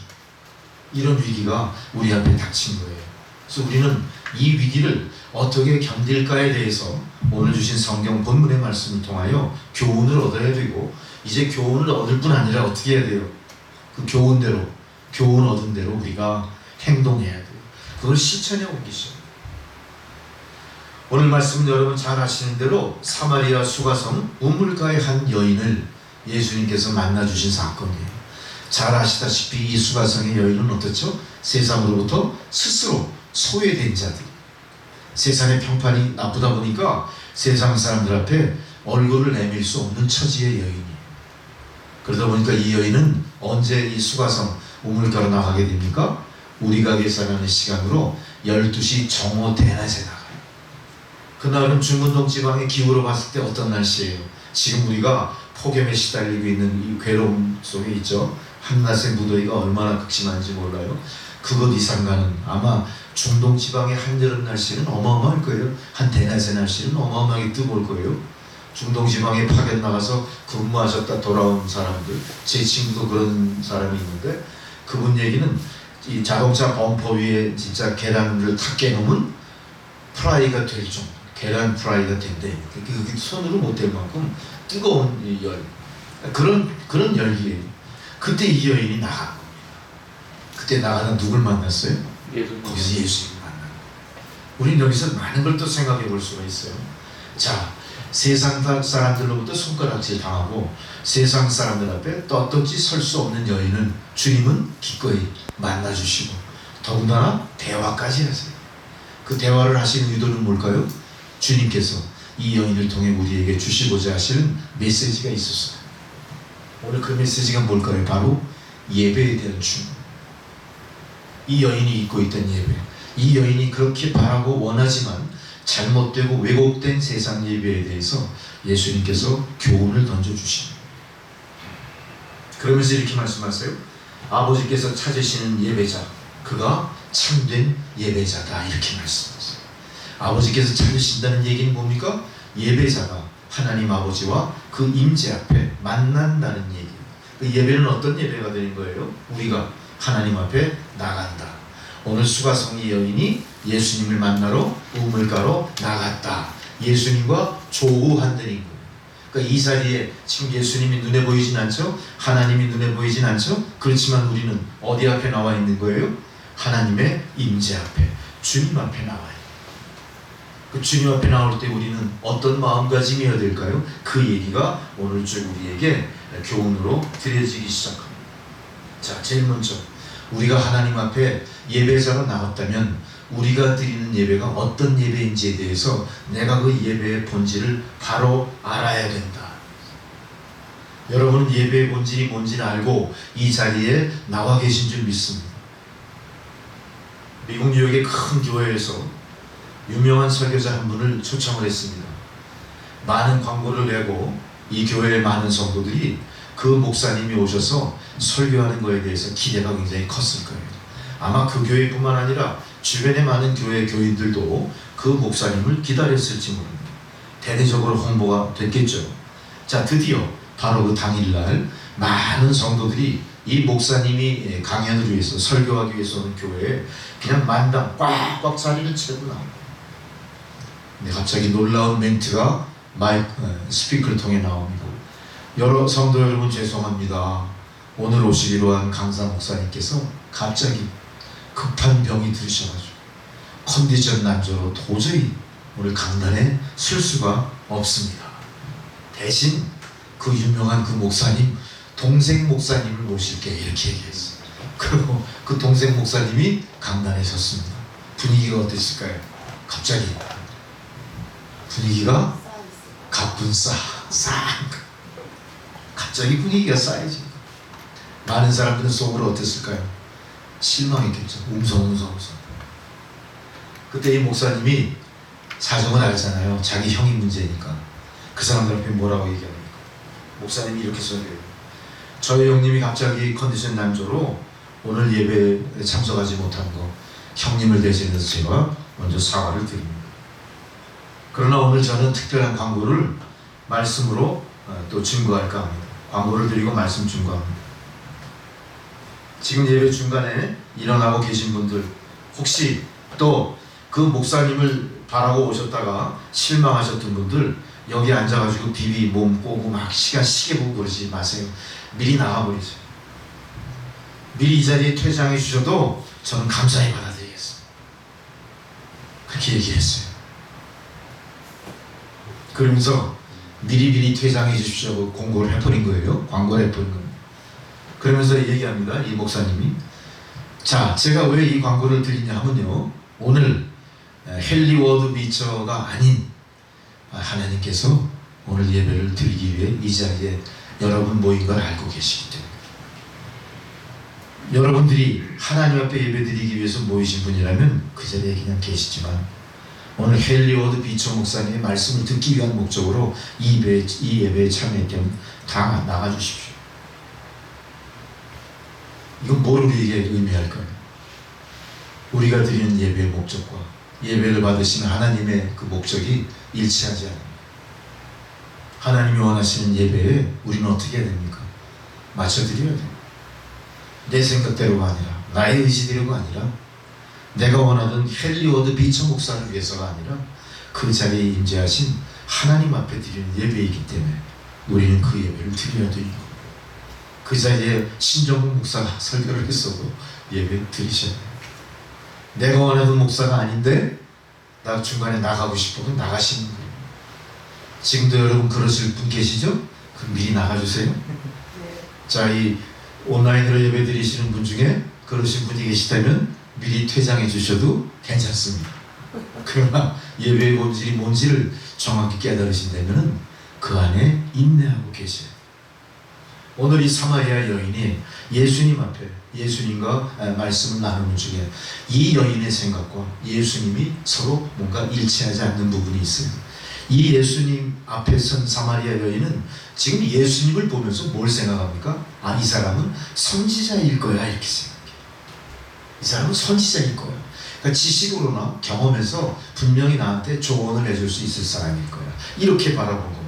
이런 위기가 우리 앞에 닥친 거예요. 그래서 우리는 이 위기를 어떻게 견딜까에 대해서 오늘 주신 성경 본문의 말씀을 통하여 교훈을 얻어야 되고, 이제 교훈을 얻을 뿐 아니라 어떻게 해야 돼요? 그 교훈대로, 교훈 얻은 대로 우리가 행동해야 돼요. 그걸 실천에 옮기셔요. 오늘 말씀은 여러분 잘 아시는 대로 사마리아 수가성 우물가의 한 여인을 예수님께서 만나주신 사건이에요. 잘 아시다시피 이 수가성의 여인은 어떻죠? 세상으로부터 스스로 소외된 자들, 세상의 평판이 나쁘다 보니까 세상 사람들 앞에 얼굴을 내밀 수 없는 처지의 여인이에요. 그러다 보니까 이 여인은 언제 이 수가성 우물가로 나가게 됩니까? 우리가 계산하는 시간으로 12시 정오 대낮에 나가요. 그날은 중문동 지방의 기후로 봤을 때 어떤 날씨예요? 지금 우리가 폭염에 시달리고 있는 이 괴로움 속에 있죠. 한낮의 무더위가 얼마나 극심한지 몰라요. 그것 이상가는 아마 중동 지방의 한여름 날씨는 어마어마할 거예요. 한 대낮의 날씨는 어마어마하게 뜨거울 거예요. 중동 지방에 파견 나가서 근무하셨다 돌아온 사람들, 제 친구도 그런 사람이 있는데, 그분 얘기는 이 자동차 범퍼 위에 진짜 계란을 탁 깨놓으면 프라이가 될 정도, 계란 프라이가 된대. 그게 손으로 못 댈 만큼 뜨거운 이 열, 그런 열기예요. 그때 이 여인이 나간 겁니다. 그때 나가서 누굴 만났어요? 거기서 예수님을 만나요. 우린 여기서 많은 걸 또 생각해 볼 수가 있어요. 자, 세상 사람들로부터 손가락질 당하고 세상 사람들 앞에 떳떳이 설 수 없는 여인은 주님은 기꺼이 만나주시고 더군다나 대화까지 하세요. 그 대화를 하시는 의도는 뭘까요? 주님께서 이 여인을 통해 우리에게 주시고자 하시는 메시지가 있었어요. 오늘 그 메시지가 뭘까요? 바로 예배에 대한 주문. 이 여인이 잊고 있던 예배, 이 여인이 그렇게 바라고 원하지만 잘못되고 왜곡된 세상 예배에 대해서 예수님께서 교훈을 던져주십니다. 그러면서 이렇게 말씀하세요. 아버지께서 찾으시는 예배자, 그가 참된 예배자다, 이렇게 말씀하세요. 아버지께서 찾으신다는 얘기는 뭡니까? 예배자가 하나님 아버지와 그 임재 앞에 만난다는 얘기예요. 그 예배는 어떤 예배가 되는 거예요? 우리가 하나님 앞에 나간다. 오늘 수가성의 여인이 예수님을 만나러 우물가로 나갔다. 예수님과 조우한다는 거예요. 그러니까 이 자리에 지금 예수님이 눈에 보이진 않죠? 하나님이 눈에 보이진 않죠? 그렇지만 우리는 어디 앞에 나와 있는 거예요? 하나님의 임재 앞에, 주님 앞에 나와요. 그 주님 앞에 나올 때 우리는 어떤 마음가짐이어야 될까요? 그 얘기가 오늘 쭉 우리에게 교훈으로 드려지기 시작합니다. 자, 제일 먼저 우리가 하나님 앞에 예배자로 나왔다면 우리가 드리는 예배가 어떤 예배인지에 대해서 내가 그 예배의 본질을 바로 알아야 된다. 여러분은 예배의 본질이 뭔지를 알고 이 자리에 나와 계신 줄 믿습니다. 미국 뉴욕의 큰 교회에서 유명한 설교자 한 분을 초청을 했습니다. 많은 광고를 내고 이 교회의 많은 성도들이 그 목사님이 오셔서 설교하는 것에 대해서 기대가 굉장히 컸을 거예요. 아마 그 교회뿐만 아니라 주변의 많은 교회 교인들도 그 목사님을 기다렸을지 모릅니다. 대대적으로 홍보가 됐겠죠. 자, 드디어 바로 그 당일날 많은 성도들이 이 목사님이 강연을 위해서, 설교하기 위해서 오는 교회에 그냥 만당 꽉꽉 자리를 채우고 나옵니다. 근데 갑자기 놀라운 멘트가 스피커를 통해 나옵니다. 여러 성도 여러분, 죄송합니다. 오늘 오시기로 한 강사 목사님께서 갑자기 급한 병이 들으셔가지고 컨디션 난조로 도저히 오늘 강단에 설 수가 없습니다. 대신 그 유명한 그 목사님, 동생 목사님을 모실게, 이렇게 얘기했어요. 그리고 그 동생 목사님이 강단에 섰습니다. 분위기가 어땠을까요? 갑자기 분위기가 가뿐 싹 갑자기 분위기가 쌓여지고 많은 사람들은 속으로 어땠을까요? 실망했겠죠. 웅성웅성. 그때 이 목사님이 사정을 알잖아요. 자기 형이 문제니까. 그 사람들 앞에 뭐라고 얘기합니까? 목사님이 이렇게 소리해요. 저희 형님이 갑자기 컨디션 난조로 오늘 예배에 참석하지 못한 거 형님을 대신해서 제가 먼저 사과를 드립니다. 그러나 오늘 저는 특별한 광고를 말씀으로 또 증거할까 합니다. 광고를 드리고 말씀 증거합니다. 지금 예배 중간에 일어나고 계신 분들, 혹시 또 그 목사님을 바라고 오셨다가 실망하셨던 분들, 여기 앉아가지고 비비 몸 꼬고 막 시계 보고 그러지 마세요. 미리 나가버리세요. 미리 이 자리에 퇴장해 주셔도 저는 감사히 받아들이겠습니다. 그렇게 얘기했어요. 그러면서 미리 퇴장해 주십시오 공고를 해버린 거예요. 광고를 해버린 겁니다. 그러면서 얘기합니다. 이 목사님이. 자, 제가 왜 이 광고를 드리냐 하면요, 오늘 헨리워드 비처가 아닌 하나님께서 오늘 예배를 드리기 위해 이 자리에 여러분 모인 걸 알고 계시기 때문에, 여러분들이 하나님 앞에 예배 드리기 위해서 모이신 분이라면 그 자리에 그냥 계시지만, 오늘 헨리워드 비처 목사님의 말씀을 듣기 위한 목적으로 이 예배에 참여했다면 다 나가주십시오. 이건 뭘 우리에게 의미할까요? 우리가 드리는 예배의 목적과 예배를 받으시는 하나님의 그 목적이 일치하지 않습니다. 하나님이 원하시는 예배에 우리는 어떻게 해야 됩니까? 맞춰드려야 돼요. 내 생각대로가 아니라, 나의 의지대로가 아니라, 내가 원하던 헨리워드 비처 목사를 위해서가 아니라 그 자리에 임재하신 하나님 앞에 드리는 예배이기 때문에 우리는 그 예배를 드려야 되는 겁니다. 그 자리에 신정국 목사가 설교를 했어도 예배 드리셔야 돼요. 내가 원하던 목사가 아닌데 나 중간에 나가고 싶으면 나가시는 거예요. 지금도 여러분 그러실 분 계시죠? 그럼 미리 나가주세요. 자, 이 온라인으로 예배 드리시는 분 중에 그러신 분이 계시다면 미리 퇴장해 주셔도 괜찮습니다. 그러나 예배의 본질이 뭔지를 정확히 깨달으신다면 그 안에 인내하고 계셔요. 오늘 이 사마리아 여인이 예수님 앞에 예수님과 말씀을 나누는 중에 이 여인의 생각과 예수님이 서로 뭔가 일치하지 않는 부분이 있어요. 이 예수님 앞에 선 사마리아 여인은 지금 예수님을 보면서 뭘 생각합니까? 아, 이 사람은 선지자일 거야, 이렇게 생각해요. 이 사람은 선지자일 거야. 그러니까 지식으로나 경험에서 분명히 나한테 조언을 해줄 수 있을 사람일 거야, 이렇게 바라본 겁니다.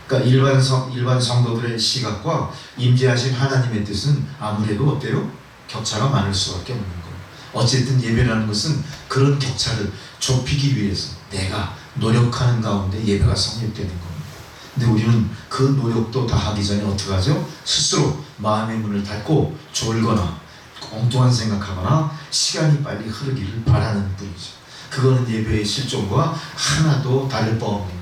그러니까 일반 성도들의 시각과 임재하신 하나님의 뜻은 아무래도 어때요? 격차가 많을 수밖에 없는 거예요. 어쨌든 예배라는 것은 그런 격차를 좁히기 위해서 내가 노력하는 가운데 예배가 성립되는 겁니다. 근데 우리는 그 노력도 다 하기 전에 어떻게 하죠? 스스로 마음의 문을 닫고 졸거나 엉뚱한 생각하거나 시간이 빨리 흐르기를 바라는 뿐이죠. 그거는 예배의 실종과 하나도 다를 바 없는 거예요.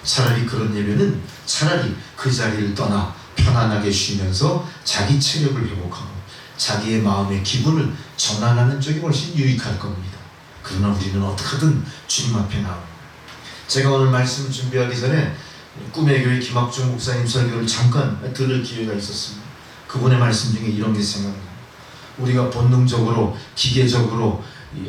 차라리 그런 예배는 차라리 그 자리를 떠나 편안하게 쉬면서 자기 체력을 회복하고 자기의 마음의 기분을 전환하는 쪽이 훨씬 유익할 겁니다. 그러나 우리는 어떻게든 주님 앞에 나옵니다. 제가 오늘 말씀을 준비하기 전에 꿈의 교회 김학중 목사님 설교를 잠깐 들을 기회가 있었습니다. 그분의 말씀 중에 이런 게 생각나요. 우리가 본능적으로 기계적으로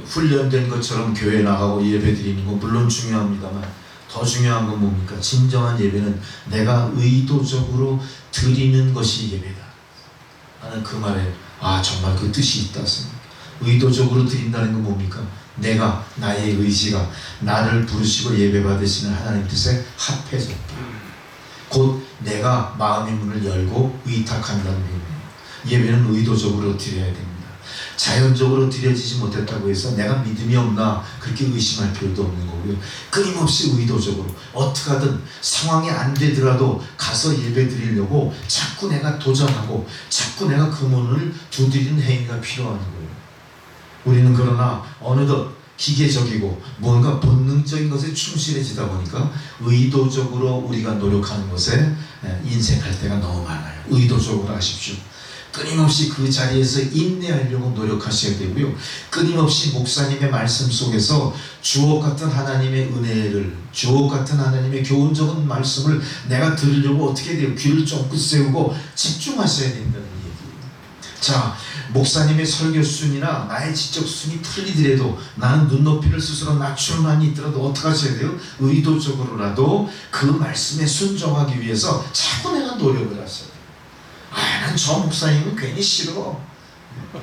훈련된 것처럼 교회에 나가고 예배 드리는 건 물론 중요합니다만, 더 중요한 건 뭡니까? 진정한 예배는 내가 의도적으로 드리는 것이 예배다. 나는 그 말에 정말 그 뜻이 있다 생각. 의도적으로 드린다는 건 뭡니까? 내가, 나의 의지가 나를 부르시고 예배 받으시는 하나님 뜻에 합해졌다. 곧 내가 마음의 문을 열고 의탁한다는 의미예요. 예배는 의도적으로 드려야 됩니다. 자연적으로 드려지지 못했다고 해서 내가 믿음이 없나 그렇게 의심할 필요도 없는 거고요. 끊임없이 의도적으로 어떻게 하든 상황이 안 되더라도 가서 예배 드리려고 자꾸 내가 도전하고 자꾸 내가 그 문을 두드리는 행위가 필요한 거예요. 우리는 그러나 어느덧 기계적이고 뭔가 본능적인 것에 충실해지다 보니까 의도적으로 우리가 노력하는 것에 인색할 때가 너무 많아요. 의도적으로 하십시오. 끊임없이 그 자리에서 인내하려고 노력하셔야 되고요. 끊임없이 목사님의 말씀 속에서 주옥 같은 하나님의 은혜를, 주옥 같은 하나님의 교훈적인 말씀을 내가 들으려고 어떻게 돼요? 귀를 쫑긋 세우고 집중하셔야 된다는 얘기예요. 자, 목사님의 설교 순이나 나의 지적 순이 틀리더라도 나는 눈높이를 스스로 낮출만 있더라도 어떻게 하셔야 돼요? 의도적으로라도 그 말씀에 순종하기 위해서 자꾸 내가 노력을 하셔야 돼요. 아, 난 저 목사님은 괜히 싫어.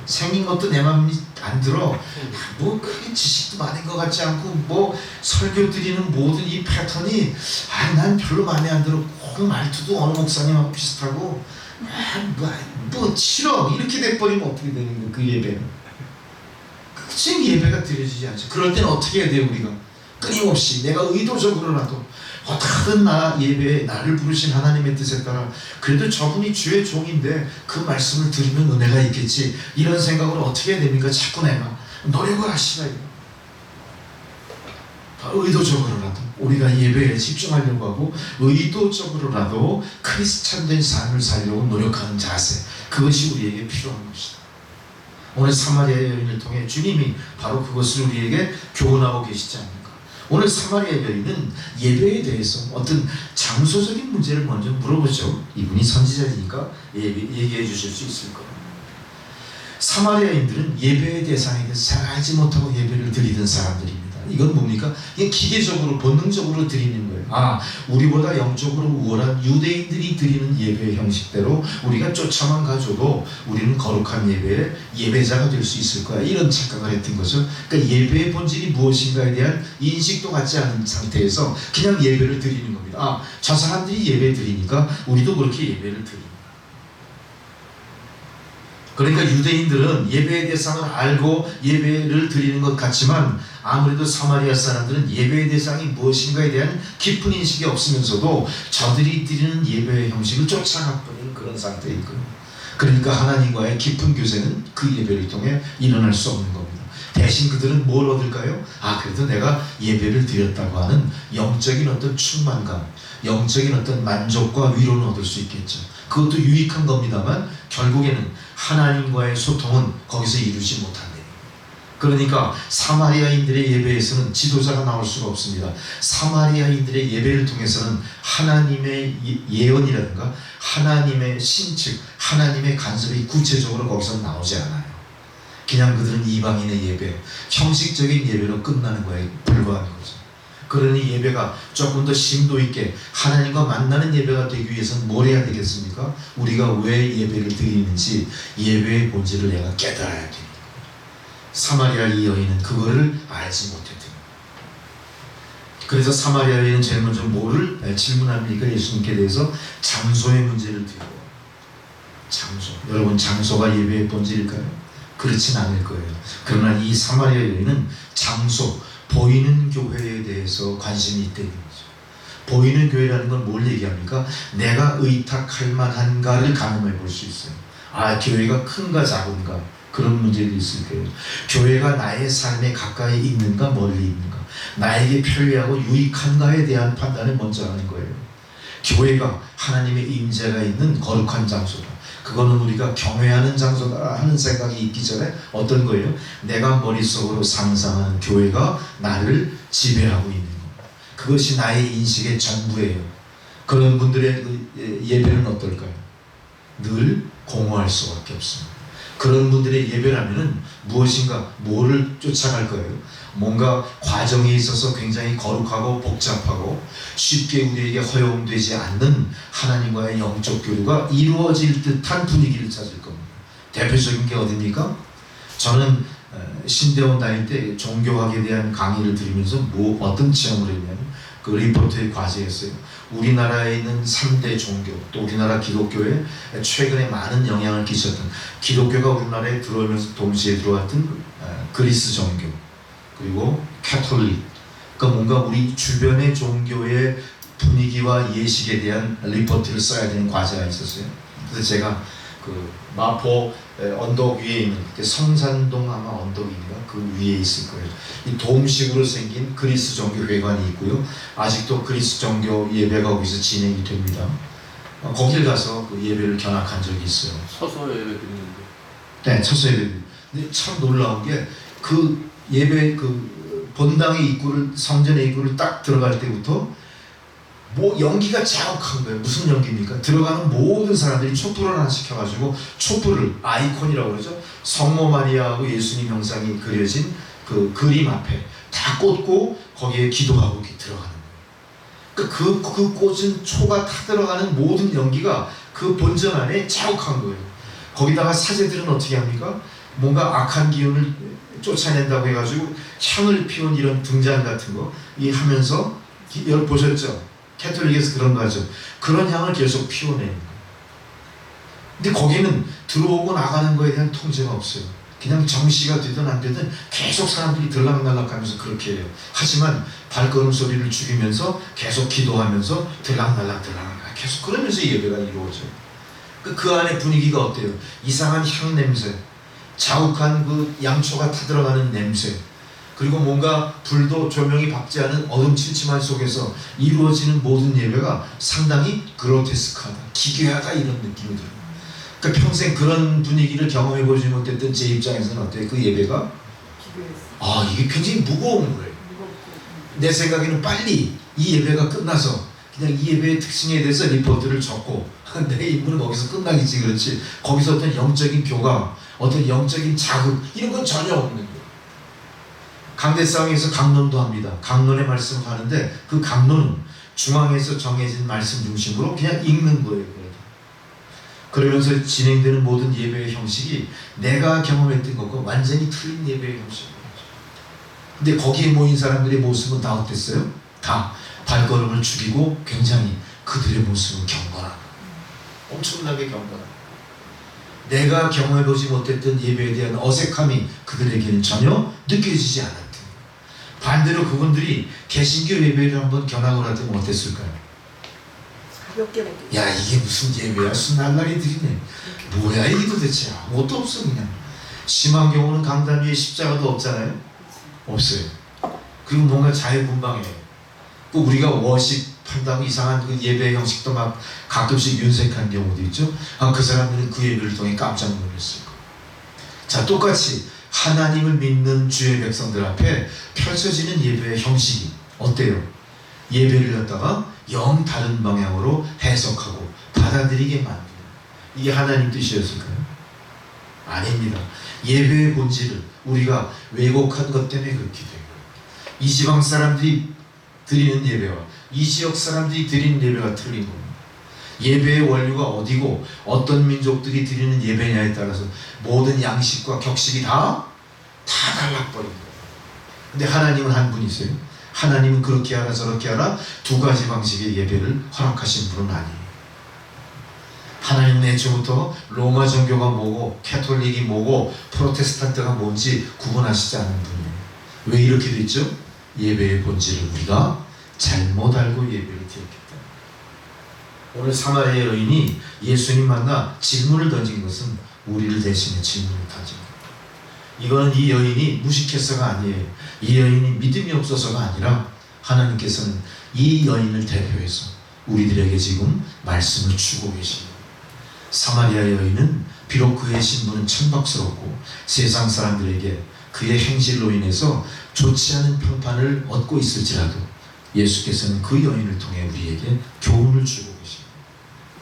생긴 것도 내 마음이 안 들어. 뭐 크게 지식도 많은 것 같지 않고 뭐 설교 드리는 모든 이 패턴이 난 별로 마음에 안 들어. 그 말투도 어느 목사님하고 비슷하고 뭐 싫어. 이렇게 돼버리면 어떻게 되는 거예요? 그 예배는 지금 예배가 드려지지 않죠. 그럴 때는 어떻게 해야 돼요? 우리가 끊임없이 내가 의도적으로라도 어떻게든 예배에 나를 부르신 하나님의 뜻에 따라 그래도 저분이 주의 종인데 그 말씀을 들으면 은혜가 있겠지, 이런 생각으로 어떻게 해야 됩니까? 자꾸 내가 노력을 하시라. 의도적으로라도 우리가 예배에 집중하려고 하고 의도적으로라도 크리스찬된 삶을 살려고 노력하는 자세, 그것이 우리에게 필요한 것이다. 오늘 사마리아 여인을 통해 주님이 바로 그것을 우리에게 교훈하고 계시지 않습니까? 오늘 사마리아 여인은 예배에 대해서 어떤 장소적인 문제를 먼저 물어보죠. 이분이 선지자니까 얘기해 주실 수 있을 거예요. 사마리아인들은 예배의 대상에 대해서 잘 알지 못하고 예배를 드리던 사람들입니다. 이건 뭡니까? 이게 기계적으로 본능적으로 드리는 거예요. 우리보다 영적으로 우월한 유대인들이 드리는 예배의 형식대로 우리가 쫓아만 가줘도 우리는 거룩한 예배의 예배자가 될 수 있을 거야, 이런 착각을 했던 거죠. 그러니까 예배의 본질이 무엇인가에 대한 인식도 갖지 않은 상태에서 그냥 예배를 드리는 겁니다. 저 사람들이 예배 드리니까 우리도 그렇게 예배를 드립니다. 그러니까 유대인들은 예배의 대상을 알고 예배를 드리는 것 같지만 아무래도 사마리아 사람들은 예배의 대상이 무엇인가에 대한 깊은 인식이 없으면서도 저들이 드리는 예배의 형식을 쫓아가버리는 그런 상태인 거예요. 그러니까 하나님과의 깊은 교제는 그 예배를 통해 일어날 수 없는 겁니다. 대신 그들은 뭘 얻을까요? 그래도 내가 예배를 드렸다고 하는 영적인 어떤 충만감, 영적인 어떤 만족과 위로는 얻을 수 있겠죠. 그것도 유익한 겁니다만 결국에는 하나님과의 소통은 거기서 이루지 못한대요. 그러니까 사마리아인들의 예배에서는 지도자가 나올 수가 없습니다. 사마리아인들의 예배를 통해서는 하나님의 예언이라든가 하나님의 신측, 하나님의 간섭이 구체적으로 거기서 나오지 않아요. 그냥 그들은 이방인의 예배, 형식적인 예배로 끝나는 거에 불과한 거죠. 그러니 예배가 조금 더 심도 있게 하나님과 만나는 예배가 되기 위해서는 뭘 해야 되겠습니까? 우리가 왜 예배를 드리는지 예배의 본질을 내가 깨달아야 됩니다. 사마리아 이 여인은 그거를 알지 못했대요. 그래서 사마리아 여인은 제일 먼저 뭐를 질문합니까? 예수님께 대해서 장소의 문제를 들고. 장소. 여러분, 장소가 예배의 본질일까요? 그렇진 않을 거예요. 그러나 이 사마리아 여인은 장소, 보이는 교회에 대해서 관심이 있다는 거죠. 보이는 교회라는 건 뭘 얘기합니까? 내가 의탁할 만한가를 가늠해 볼 수 있어요. 교회가 큰가 작은가, 그런 문제도 있을 거예요. 교회가 나의 삶에 가까이 있는가 멀리 있는가, 나에게 편리하고 유익한가에 대한 판단을 먼저 하는 거예요. 교회가 하나님의 임재가 있는 거룩한 장소다, 그거는 우리가 경외하는 장소다 하는 생각이 있기 전에 어떤 거예요? 내가 머릿속으로 상상하는 교회가 나를 지배하고 있는 거, 그것이 나의 인식의 전부예요. 그런 분들의 예배는 어떨까요? 늘 공허할 수밖에 없습니다. 그런 분들의 예배라면은 무엇인가, 뭐를 쫓아갈 거예요? 뭔가 과정에 있어서 굉장히 거룩하고 복잡하고 쉽게 우리에게 허용되지 않는 하나님과의 영적 교류가 이루어질 듯한 분위기를 찾을 겁니다. 대표적인 게 어디입니까? 저는 신대원 다닐 때 종교학에 대한 강의를 들으면서 어떤 체험을 했냐면 그 리포트의 과제였어요. 우리나라에 있는 3대 종교, 또 우리나라 기독교에 최근에 많은 영향을 끼쳤던, 기독교가 우리나라에 들어오면서 동시에 들어왔던 그리스 종교, 그리고 캐톨릭, 그러니까 뭔가 우리 주변의 종교의 분위기와 예식에 대한 리포트를 써야 되는 과제가 있었어요. 그래서 제가 그 마포 언덕 위에 있는 성산동 아마 언덕인가 그 위에 있을 거예요. 이 돔식으로 생긴 그리스 종교 회관이 있고요. 아직도 그리스 종교 예배가 거기서 진행이 됩니다. 거길 가서 그 예배를 견학한 적이 있어요. 서서 예배 드리는데. 네, 서서 예배. 근데 참 놀라운 게 그 예배 그 본당의 입구를, 성전의 입구를 딱 들어갈 때부터 뭐 연기가 자욱한 거예요. 무슨 연기입니까? 들어가는 모든 사람들이 촛불을 하나 시켜가지고 촛불을 아이콘이라고 그러죠. 성모 마리아하고 예수님 형상이 그려진 그 그림 앞에 다 꽂고 거기에 기도하고 이렇게 들어가는 거예요. 그 꽂은 초가 타 들어가는 모든 연기가 그 본전 안에 자욱한 거예요. 거기다가 사제들은 어떻게 합니까? 뭔가 악한 기운을 쫓아낸다고 해가지고 향을 피운 이런 등잔 같은 거 이 하면서 여러분 보셨죠? 캐톨릭에서 그런 거 하죠. 그런 향을 계속 피워내는 거예요. 근데 거기는 들어오고 나가는 거에 대한 통제가 없어요. 그냥 정시가 되든 안 되든 계속 사람들이 들락날락 하면서 그렇게 해요. 하지만 발걸음 소리를 죽이면서 계속 기도하면서 들락날락 계속 그러면서 예배가 이루어져요. 그 안에 분위기가 어때요? 이상한 향 냄새, 자욱한 그 양초가 타들어가는 냄새, 그리고 뭔가 불도 조명이 밝지 않은 어둠침침한 속에서 이루어지는 모든 예배가 상당히 그로테스크하다, 기괴하다 이런 느낌이 들어요. 그러니까 평생 그런 분위기를 경험해보지 못했던 제 입장에서는 어때요? 그 예배가 이게 굉장히 무거운 거예요. 내 생각에는 빨리 이 예배가 끝나서 그냥 이 예배의 특징에 대해서 리포트를 적고 내 임무는 거기서 끝나겠지, 그렇지. 거기서 어떤 영적인 교감, 어떤 영적인 자극 이런 건 전혀 없는 거예요. 강대상에서 강론도 합니다. 강론의 말씀을 하는데 그 강론은 중앙에서 정해진 말씀 중심으로 그냥 읽는 거예요. 그러면서 진행되는 모든 예배의 형식이 내가 경험했던 것과 완전히 틀린 예배의 형식이에요. 근데 거기에 모인 사람들의 모습은 다 어땠어요? 다 발걸음을 죽이고 굉장히 그들의 모습은 경건하다. 엄청나게 경건하다. 내가 경험해보지 못했던 예배에 대한 어색함이 그들에게는 전혀 느껴지지 않았다. 반대로 그분들이 개신교 예배를 한번 견학을 하면 어땠을까요? 가볍게 먹기. 야, 이게 무슨 예배야? 순날라리들이네. 뭐야 이게 도대체. 아무것도 없어 그냥. 심한 경우는 강단 위에 십자가도 없잖아요. 없어요. 그리고 뭔가 자유분방해요. 또 우리가 워십한다고 이상한 그 예배 형식도 막 가끔씩 윤색한 경우도 있죠. 그 사람들은 그 예배를 통해 깜짝 놀랐을 거예요. 자, 똑같이 하나님을 믿는 주의 백성들 앞에 펼쳐지는 예배의 형식이 어때요? 예배를 갖다가 영 다른 방향으로 해석하고 받아들이게 만드는, 이게 하나님 뜻이었을까요? 아닙니다. 예배의 본질을 우리가 왜곡한 것 때문에 그렇게 된 거예요. 이 지방 사람들이 드리는 예배와 이 지역 사람들이 드리는 예배가 틀린 겁니다. 예배의 원류가 어디고 어떤 민족들이 드리는 예배냐에 따라서 모든 양식과 격식이 다 달라버린 거예요. 근데 하나님은 한 분이세요. 하나님은 그렇게 하라 저렇게 하라 두 가지 방식의 예배를 허락하신 분은 아니에요. 하나님은 애초부터 로마 종교가 뭐고 캐톨릭이 뭐고 프로테스탄트가 뭔지 구분하시지 않은 분이에요. 왜 이렇게 됐죠? 예배의 본질을 우리가 잘못 알고 예배를 드렸기 때문에. 오늘 사마리아 여인이 예수님 만나 질문을 던진 것은 우리를 대신해 질문을 던진 겁니다. 이거는 이 여인이 무식해서가 아니에요. 이 여인이 믿음이 없어서가 아니라 하나님께서는 이 여인을 대표해서 우리들에게 지금 말씀을 주고 계십니다. 사마리아 여인은 비록 그의 신분은 천박스럽고 세상 사람들에게 그의 행실로 인해서 좋지 않은 평판을 얻고 있을지라도 예수께서는 그 여인을 통해 우리에게 교훈을 주고 계십니다.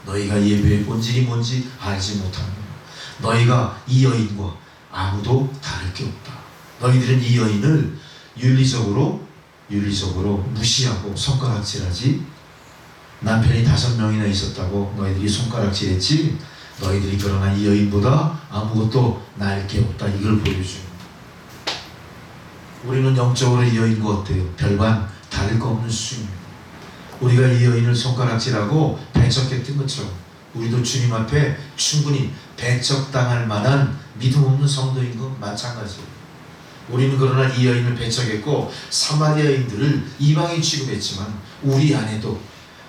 너희가 예배의 본질이 뭔지 알지 못하는 너희가 이 여인과 아무도 다를 게 없다. 너희들은 이 여인을 윤리적으로 무시하고 손가락질하지, 남편이 5명이나 있었다고 너희들이 손가락질했지, 너희들이 그러나 이 여인보다 아무것도 나을 게 없다. 이걸 보여주는 거예요. 우리는 영적으로 이 여인과 어때요? 별반 다를 거 없는 수준입니다. 우리가 이 여인을 손가락질하고 배척했던 것처럼 우리도 주님 앞에 충분히 배척당할 만한 믿음 없는 성도인 것 마찬가지예요. 우리는 그러나 이 여인을 배척했고 사마리아인들을 이방인 취급했지만 우리 안에도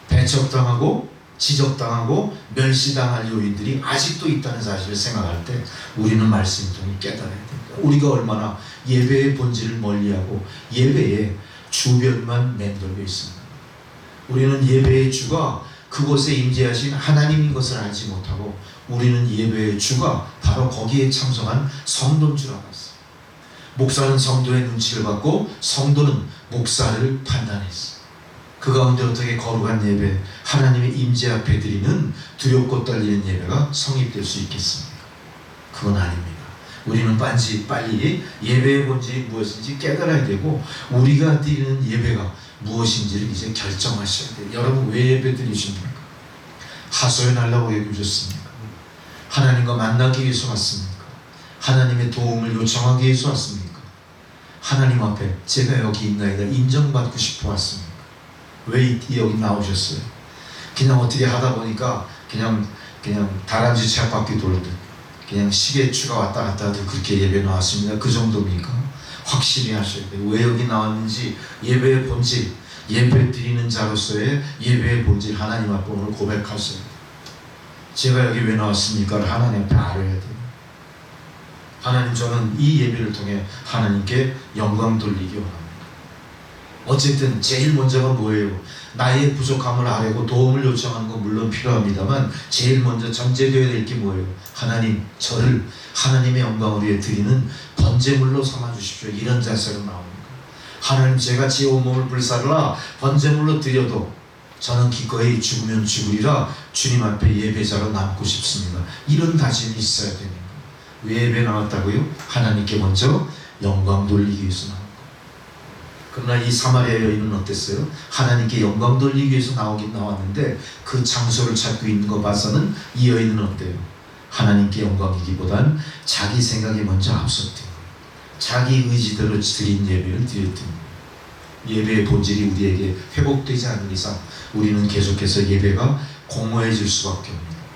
배척당하고 지적당하고 멸시당할 요인들이 아직도 있다는 사실을 생각할 때 우리는 말씀을 통해 깨달아야 됩니다. 우리가 얼마나 예배의 본질을 멀리하고 예배의 주변만 맴돌고 있습니다. 우리는 예배의 주가 그곳에 임재하신 하나님인 것을 알지 못하고 우리는 예배의 주가 바로 거기에 참석한 성도인 줄 알았어요. 목사는 성도의 눈치를 받고 성도는 목사를 판단했어요. 그 가운데 어떻게 거룩한 예배, 하나님의 임재 앞에 드리는 두렵고 떨리는 예배가 성립될 수 있겠습니까? 그건 아닙니다. 우리는 빨리 예배의 본질이 무엇인지 깨달아야 되고, 우리가 드리는 예배가 무엇인지를 이제 결정하셔야 돼요. 여러분, 왜 예배 드리십니까? 하소연하려고 예배 주셨습니까? 하나님과 만나기 위해서 왔습니까? 하나님의 도움을 요청하기 위해서 왔습니까? 하나님 앞에 제가 여기 있나이다 인정받고 싶어 왔습니까? 왜 여기 나오셨어요? 그냥 어떻게 하다 보니까 그냥 다람쥐 쳇바퀴 돌듯 그냥 시계추가 왔다 갔다 하듯 그렇게 예배 나왔습니다. 그 정도입니까? 확실히 하셔야 돼요. 왜 여기 나왔는지, 예배의 본질, 예배 드리는 자로서의 예배의 본질, 하나님 앞에 오늘 고백하세요. 제가 여기 왜 나왔습니까? 하나님 앞에 알아야 돼요. 하나님, 저는 이 예배를 통해 하나님께 영광 돌리기 원합니다. 어쨌든 제일 먼저가 뭐예요? 나의 부족함을 아뢰고 도움을 요청하는 건 물론 필요합니다만, 제일 먼저 전제되어야 될 게 뭐예요? 하나님, 저를 하나님의 영광을 위해 드리는 번제물로 삼아주십시오. 이런 자세로 나옵니다. 하나님, 제가 제 온몸을 불사르라 번제물로 드려도 저는 기꺼이 죽으면 죽으리라 주님 앞에 예배자로 남고 싶습니다. 이런 다짐이 있어야 됩니다. 왜 예배 나왔다고요? 하나님께 먼저 영광 돌리기 위해서 나온 거예요. 그러나 이 사마리아 여인은 어땠어요? 하나님께 영광 돌리기 위해서 나왔는데 그 장소를 찾고 있는 거 봐서는 이 여인은 어때요? 하나님께 영광이기보단 자기 생각이 먼저 앞섰던 거예요. 자기 의지대로 드린 예배를 드렸던 거예요. 예배의 본질이 우리에게 회복되지 않는 이상 우리는 계속해서 예배가 공허해질 수밖에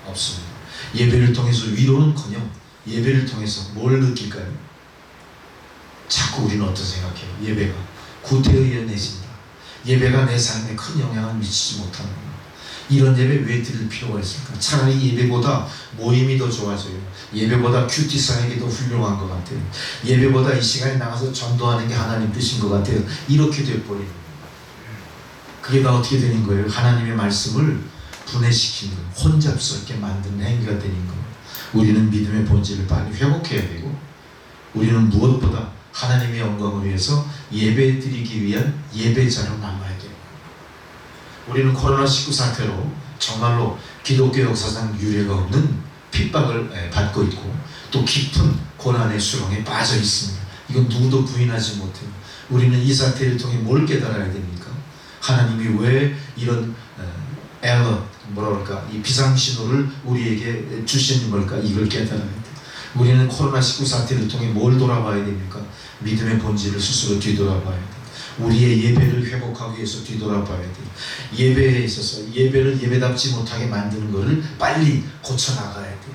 없습니다. 예배를 통해서 위로는커녕 예배를 통해서 뭘 느낄까요? 자꾸 우리는 어떤 생각해요? 예배가 구태의연해진다. 예배가 내 삶에 큰 영향을 미치지 못하는구나. 이런 예배 왜 드릴 필요가 있을까? 차라리 예배보다 모임이 더 좋아져요. 예배보다 큐티 사역이 더 훌륭한 것 같아요. 예배보다 이 시간에 나가서 전도하는 게 하나님 뜻인 것 같아요. 이렇게 돼버리는 거예요. 그게 다 어떻게 되는 거예요? 하나님의 말씀을 분해시키는, 혼잡스럽게 만드는 행위가 되는 거예요. 우리는 믿음의 본질을 빨리 회복해야 되고, 우리는 무엇보다 하나님의 영광을 위해서 예배 드리기 위한 예배자로 남아야 돼요. 우리는 코로나19 사태로 정말로 기독교 역사상 유례가 없는 핍박을 받고 있고, 또 깊은 고난의 수렁에 빠져 있습니다. 이건 누구도 부인하지 못해요. 우리는 이 사태를 통해 뭘 깨달아야 됩니까? 하나님이 왜 이런 이 비상신호를 우리에게 주시는 걸까? 이걸 깨달아야 돼요. 우리는 코로나19 사태를 통해 뭘 돌아봐야 됩니까? 믿음의 본질을 스스로 뒤돌아봐야 돼요. 우리의 예배를 회복하기 위해서 뒤돌아봐야 돼요. 예배에 있어서 예배를 예배답지 못하게 만드는 것을 빨리 고쳐나가야 돼요.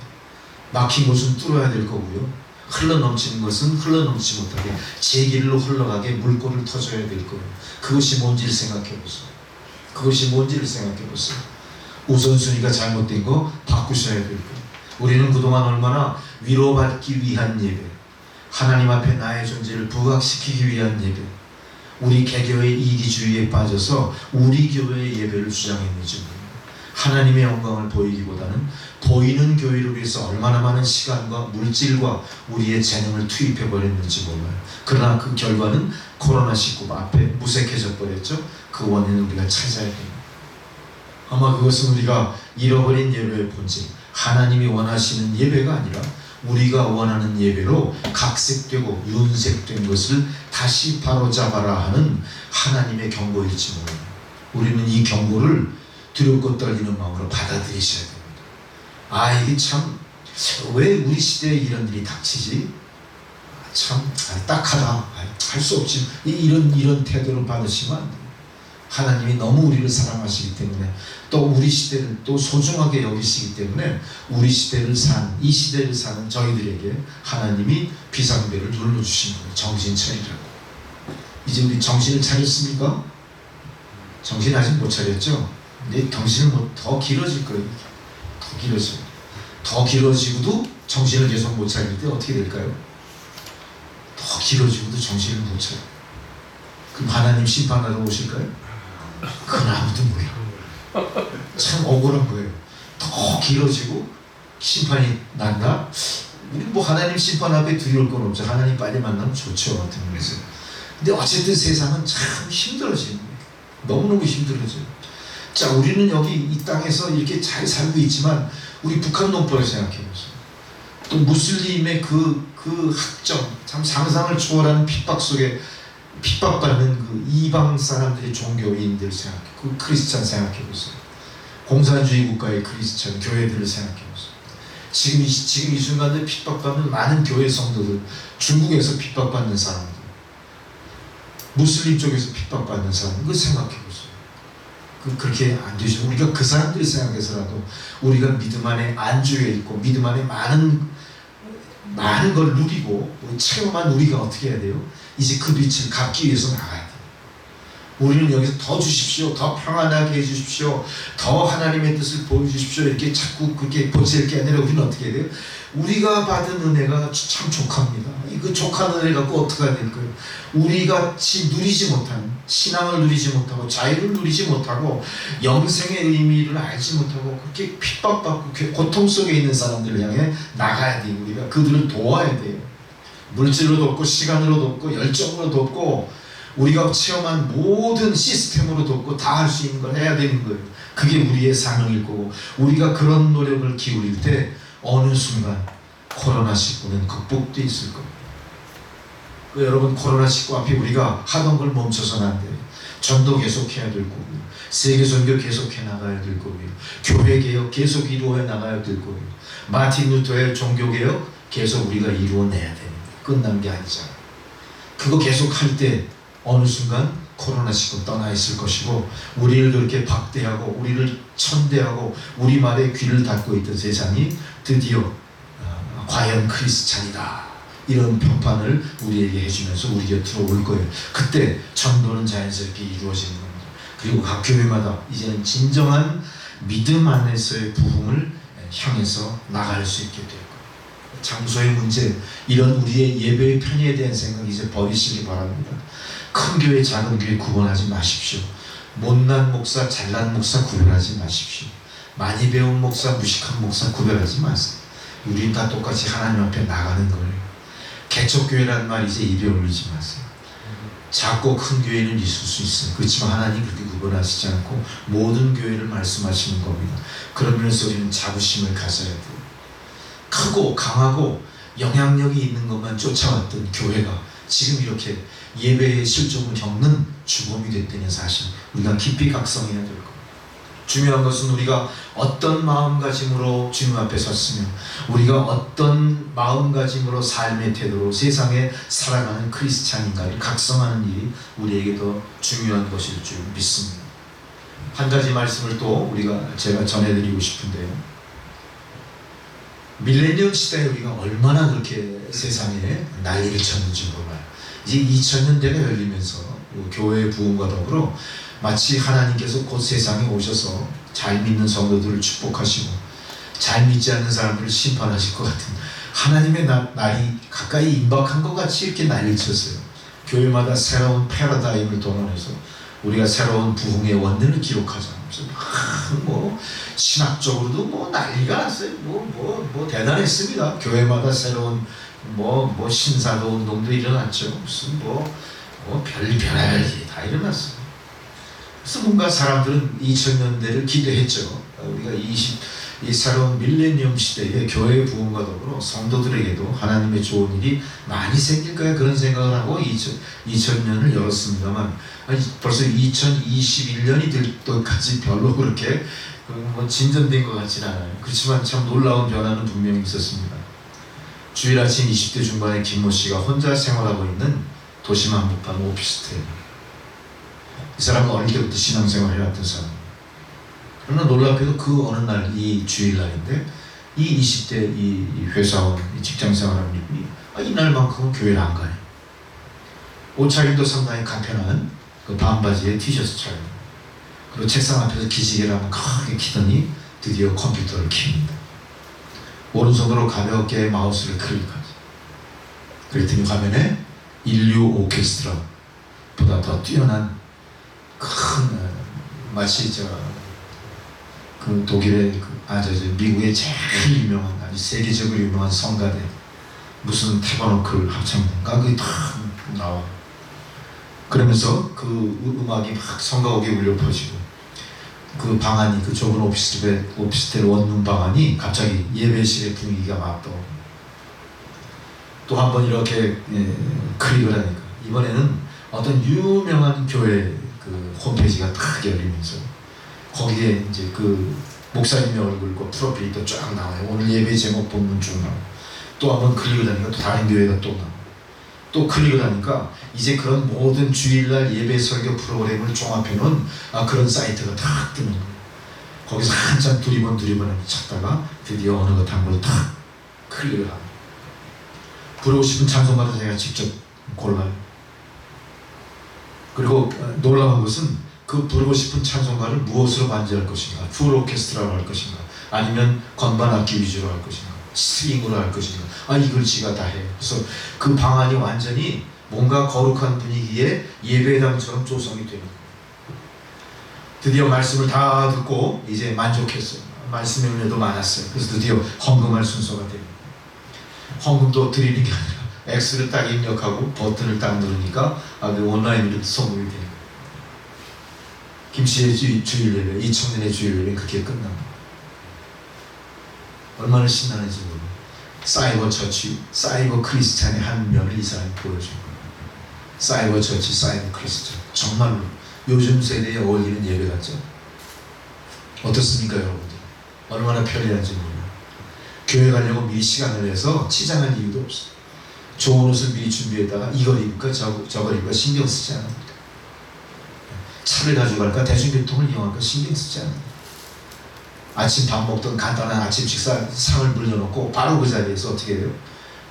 막힌 곳은 뚫어야 될 거고요. 흘러넘치는 것은 흘러넘치지 못하게 제 길로 흘러가게 물꼬를 터줘야 될 거예요. 그것이 뭔지를 생각해보세요. 그것이 뭔지를 생각해보세요. 우선순위가 잘못된 거 바꾸셔야 될 거예요. 우리는 그동안 얼마나 위로받기 위한 예배, 하나님 앞에 나의 존재를 부각시키기 위한 예배, 우리 개교의 이기주의에 빠져서 우리 교회의 예배를 주장했는지 몰라요. 하나님의 영광을 보이기보다는 보이는 교회를 위해서 얼마나 많은 시간과 물질과 우리의 재능을 투입해버렸는지 몰라요. 그러나 그 결과는 코로나19 앞에 무색해져 버렸죠. 그 원인을 우리가 찾아야 됩니다. 아마 그것은 우리가 잃어버린 예배의 본질, 하나님이 원하시는 예배가 아니라 우리가 원하는 예배로 각색되고 윤색된 것을 다시 바로잡아라 하는 하나님의 경고일지 몰라요. 우리는 이 경고를 두렵고 떨리는 마음으로 받아들이셔야 됩니다. 이게 참, 왜 우리 시대에 이런 일이 닥치지? 참 딱하다. 할 수 없지. 이런 태도를 받으시면 안 돼요. 하나님이 너무 우리를 사랑하시기 때문에, 또 우리 시대를 또 소중하게 여기시기 때문에 이 시대를 사는 저희들에게 하나님이 비상벨을 눌러주신 거예요. 정신 차리라고. 이제 우리 정신을 차렸습니까? 정신 아직 못 차렸죠? 근데 정신은 더 길어질 거예요. 더 길어져요. 더 길어지고도 정신을 계속 못 차릴 때 어떻게 될까요? 더 길어지고도 정신을 못 차려요. 그럼 하나님 심판하러 오실까요? 그건 아무도 몰라. 참 억울한 거예요. 더 길어지고 심판이 난다? 우리 하나님 심판 앞에 두려울 건 없죠. 하나님 빨리 만나면 좋죠. 같은 면에서. 근데 어쨌든 세상은 참 힘들어지는 거예요. 너무너무 힘들어져요. 자, 우리는 여기 이 땅에서 이렇게 잘 살고 있지만 우리 북한 동포를 생각해 보세요. 또 무슬림의 그 학점, 참 상상을 초월하는 핍박 속에 핍박받는 그 이방 사람들의 종교인들 생각해, 그 크리스찬 생각해 보세요. 공산주의 국가의 크리스찬 교회들을 생각해 보세요. 지금 이 순간에 핍박받는 많은 교회 성도들, 중국에서 핍박받는 사람들, 무슬림 쪽에서 핍박받는 사람들, 그거 생각해 보세요. 그렇게 안 되죠. 우리가 그 사람들을 생각해서라도 우리가 믿음 안에 안주해 있고 믿음 안에 많은 걸 누리고 체험한 우리가 어떻게 해야 돼요? 이제 그 빛을 갚기 위해서 나가야 돼요. 우리는 여기서 더 주십시오, 더 평안하게 해주십시오, 더 하나님의 뜻을 보여주십시오 이렇게 자꾸 그렇게 보실 게 아니라 우리는 어떻게 해야 돼요? 우리가 받은 은혜가 참 족합니다. 그 족한 은혜를 갖고 어떻게 해야 될 거예요? 우리가 누리지 못한 신앙을 누리지 못하고 자유를 누리지 못하고 영생의 의미를 알지 못하고 그렇게 핍박받고 고통 속에 있는 사람들을 향해 나가야 돼요. 우리가 그들을 도와야 돼요. 물질로 돕고 시간으로 돕고 열정으로 돕고 우리가 체험한 모든 시스템으로 돕고 다 할 수 있는 걸 해야 되는 거예요. 그게 우리의 사명일 거고 우리가 그런 노력을 기울일 때 어느 순간 코로나19는 극복돼 있을 겁니다. 여러분, 코로나19 앞에 우리가 하던 걸 멈춰서는 안 돼요. 전도 계속해야 될 거고요. 세계선교 계속해 나가야 될 거고요. 교회개혁 계속 이루어 나가야 될 거고요. 마틴 루터의 종교개혁 계속 우리가 이루어내야 됩니다. 끝난 게 아니잖아요. 그거 계속 할 때 어느 순간 코로나19 떠나 있을 것이고 우리를 그렇게 박대하고 우리를 천대하고 우리 말에 귀를 닫고 있던 세상이 드디어 과연 크리스찬이다 이런 평판을 우리에게 해주면서 우리 곁으로 올 거예요. 그때 전도는 자연스럽게 이루어지는 겁니다. 그리고 각 교회마다 이제는 진정한 믿음 안에서의 부흥을 향해서 나갈 수 있게 될 거예요. 장소의 문제, 이런 우리의 예배의 편의에 대한 생각 이제 버리시기 바랍니다. 큰 교회, 작은 교회 구분하지 마십시오. 못난 목사, 잘난 목사 구별하지 마십시오. 많이 배운 목사, 무식한 목사 구별하지 마세요. 우린 다 똑같이 하나님 앞에 나가는 거예요. 개척교회라는 말 이제 입에 올리지 마세요. 작고 큰 교회는 있을 수 있어요. 그렇지만 하나님 그렇게 구분하시지 않고 모든 교회를 말씀하시는 겁니다. 그러면서 우리는 자부심을 가져야 돼요. 크고 강하고 영향력이 있는 것만 쫓아왔던 교회가 지금 이렇게 예배의 실종을 겪는 주범이 됐다는 사실, 우리가 깊이 각성해야 될 겁니다. 중요한 것은 우리가 어떤 마음가짐으로 주님 앞에 섰으며 우리가 어떤 마음가짐으로 삶의 태도로 세상에 살아가는 크리스찬인가를 각성하는 일이 우리에게 더 중요한 것일 줄 믿습니다. 한 가지 말씀을 또 제가 전해드리고 싶은데요. 밀레니엄 시대에 우리가 얼마나 그렇게 세상에 난리를 쳤는지 몰라요. 이제 2000년대가 열리면서 교회의 부흥과 더불어 마치 하나님께서 곧 세상에 오셔서 잘 믿는 성도들을 축복하시고 잘 믿지 않는 사람들을 심판하실 것 같은 하나님의 날이 가까이 임박한 것 같이 이렇게 난리를 쳤어요. 교회마다 새로운 패러다임을 동원해서 우리가 새로운 부흥의 원년을 기록하자. 신학적으로도 난리가 났어요. 대단했습니다. 교회마다 새로운 신사도 운동도 일어났죠. 무슨 별일이 다 일어났어요. 그래서 뭔가 사람들은 2000년대를 기대했죠. 우리가 이 새로운 밀레니엄 시대에 교회의 부흥과 더불어 성도들에게도 하나님의 좋은 일이 많이 생길 거야 그런 생각을 하고 2000년을 열었습니다만 벌써 2021년이 될 때까지 별로 그렇게 진전된 것 같지는 않아요. 그렇지만 참 놀라운 변화는 분명히 있었습니다. 주일 아침 20대 중반의 김모 씨가 혼자 생활하고 있는 도심 한복판 오피스텔. 이 사람은 어릴 때부터 신앙생활을 해왔던 사람. 그러나 놀랍게도 그 어느 날 이 주일날인데 이 20대 이 회사원, 이 직장생활하는 이분이 이날만큼은 교회를 안 가요. 옷차림도 상당히 간편한 그 반바지에 티셔츠 차림. 그리고 책상 앞에서 기지개를 한번 크게 키더니 드디어 컴퓨터를 킵니다. 오른손으로 가볍게 마우스를 클릭하죠. 그랬더니 화면에 인류 오케스트라보다 더 뛰어난 큰 마치 그 독일의 미국의 제일 유명한 아주 세계적으로 유명한 성가대 무슨 테버너클 합창단가 그게 다 나와. 그러면서 그 음악이 막 성가옥에 울려 퍼지고 그 방안이 그 좁은 오피스텔 원룸 방안이 갑자기 예배실의 분위기가 막 또 한 번 이렇게 클릭을 하니까 이번에는 어떤 유명한 교회 그 홈페이지가 딱 열리면서 거기에 이제 그 목사님의 얼굴과 프로필이 또 쫙 나와요. 오늘 예배 제목 본문 쭉 나오고 또 한 번 클릭을 하니까 또 다른 교회가 또 나오고 또 클릭을 하니까 이제 그런 모든 주일날 예배 설교 프로그램을 종합해놓은 그런 사이트가 탁 뜨는 거예요. 거기서 한참 두리번 찾다가 드디어 어느 것 한 걸 탁 클릭을 하고 부르고 싶은 찬송가도 제가 직접 골라요. 그리고 놀라운 것은 그 부르고 싶은 찬송가를 무엇으로 반주할 것인가, 풀 오케스트라로 할 것인가, 아니면 건반 악기 위주로 할 것인가, 스트링으로 할 것인가, 이걸 지가 다 해요. 그래서 그 방안이 완전히 뭔가 거룩한 분위기에 예배당처럼 조성이 되는 거예요. 드디어 말씀을 다 듣고 이제 만족했어요. 말씀의 은혜도 많았어요. 그래서 드디어 헌금할 순서가 됩니다. 헌금도 드리는 게 아니라 X를 딱 입력하고 버튼을 딱 누르니까 온라인으로 송금이 되는 거예요. 김씨의 주일 예배, 이청년의 주일 예배 그렇게 끝납니다. 얼마나 신나는지 모르고 사이버 처치, 사이버 크리스찬의 한 면을 이 사람이 보여준 거예요. 사이버 처치, 사이버 크리스찬 정말로 요즘 세대에 어울리는 예배 같죠? 어떻습니까 여러분들? 얼마나 편리한지 몰라요. 교회 가려고 미리 시간을 내서 치장할 이유도 없어요. 좋은 옷을 미리 준비해다가 이걸 입을까 저걸 입을까 신경 쓰지 않습니다. 차를 가져갈까 대중교통을 이용할까 신경 쓰지 않습니다. 아침 밥 먹던 간단한 아침 식사 상을 물려놓고 바로 그 자리에서 어떻게 해요?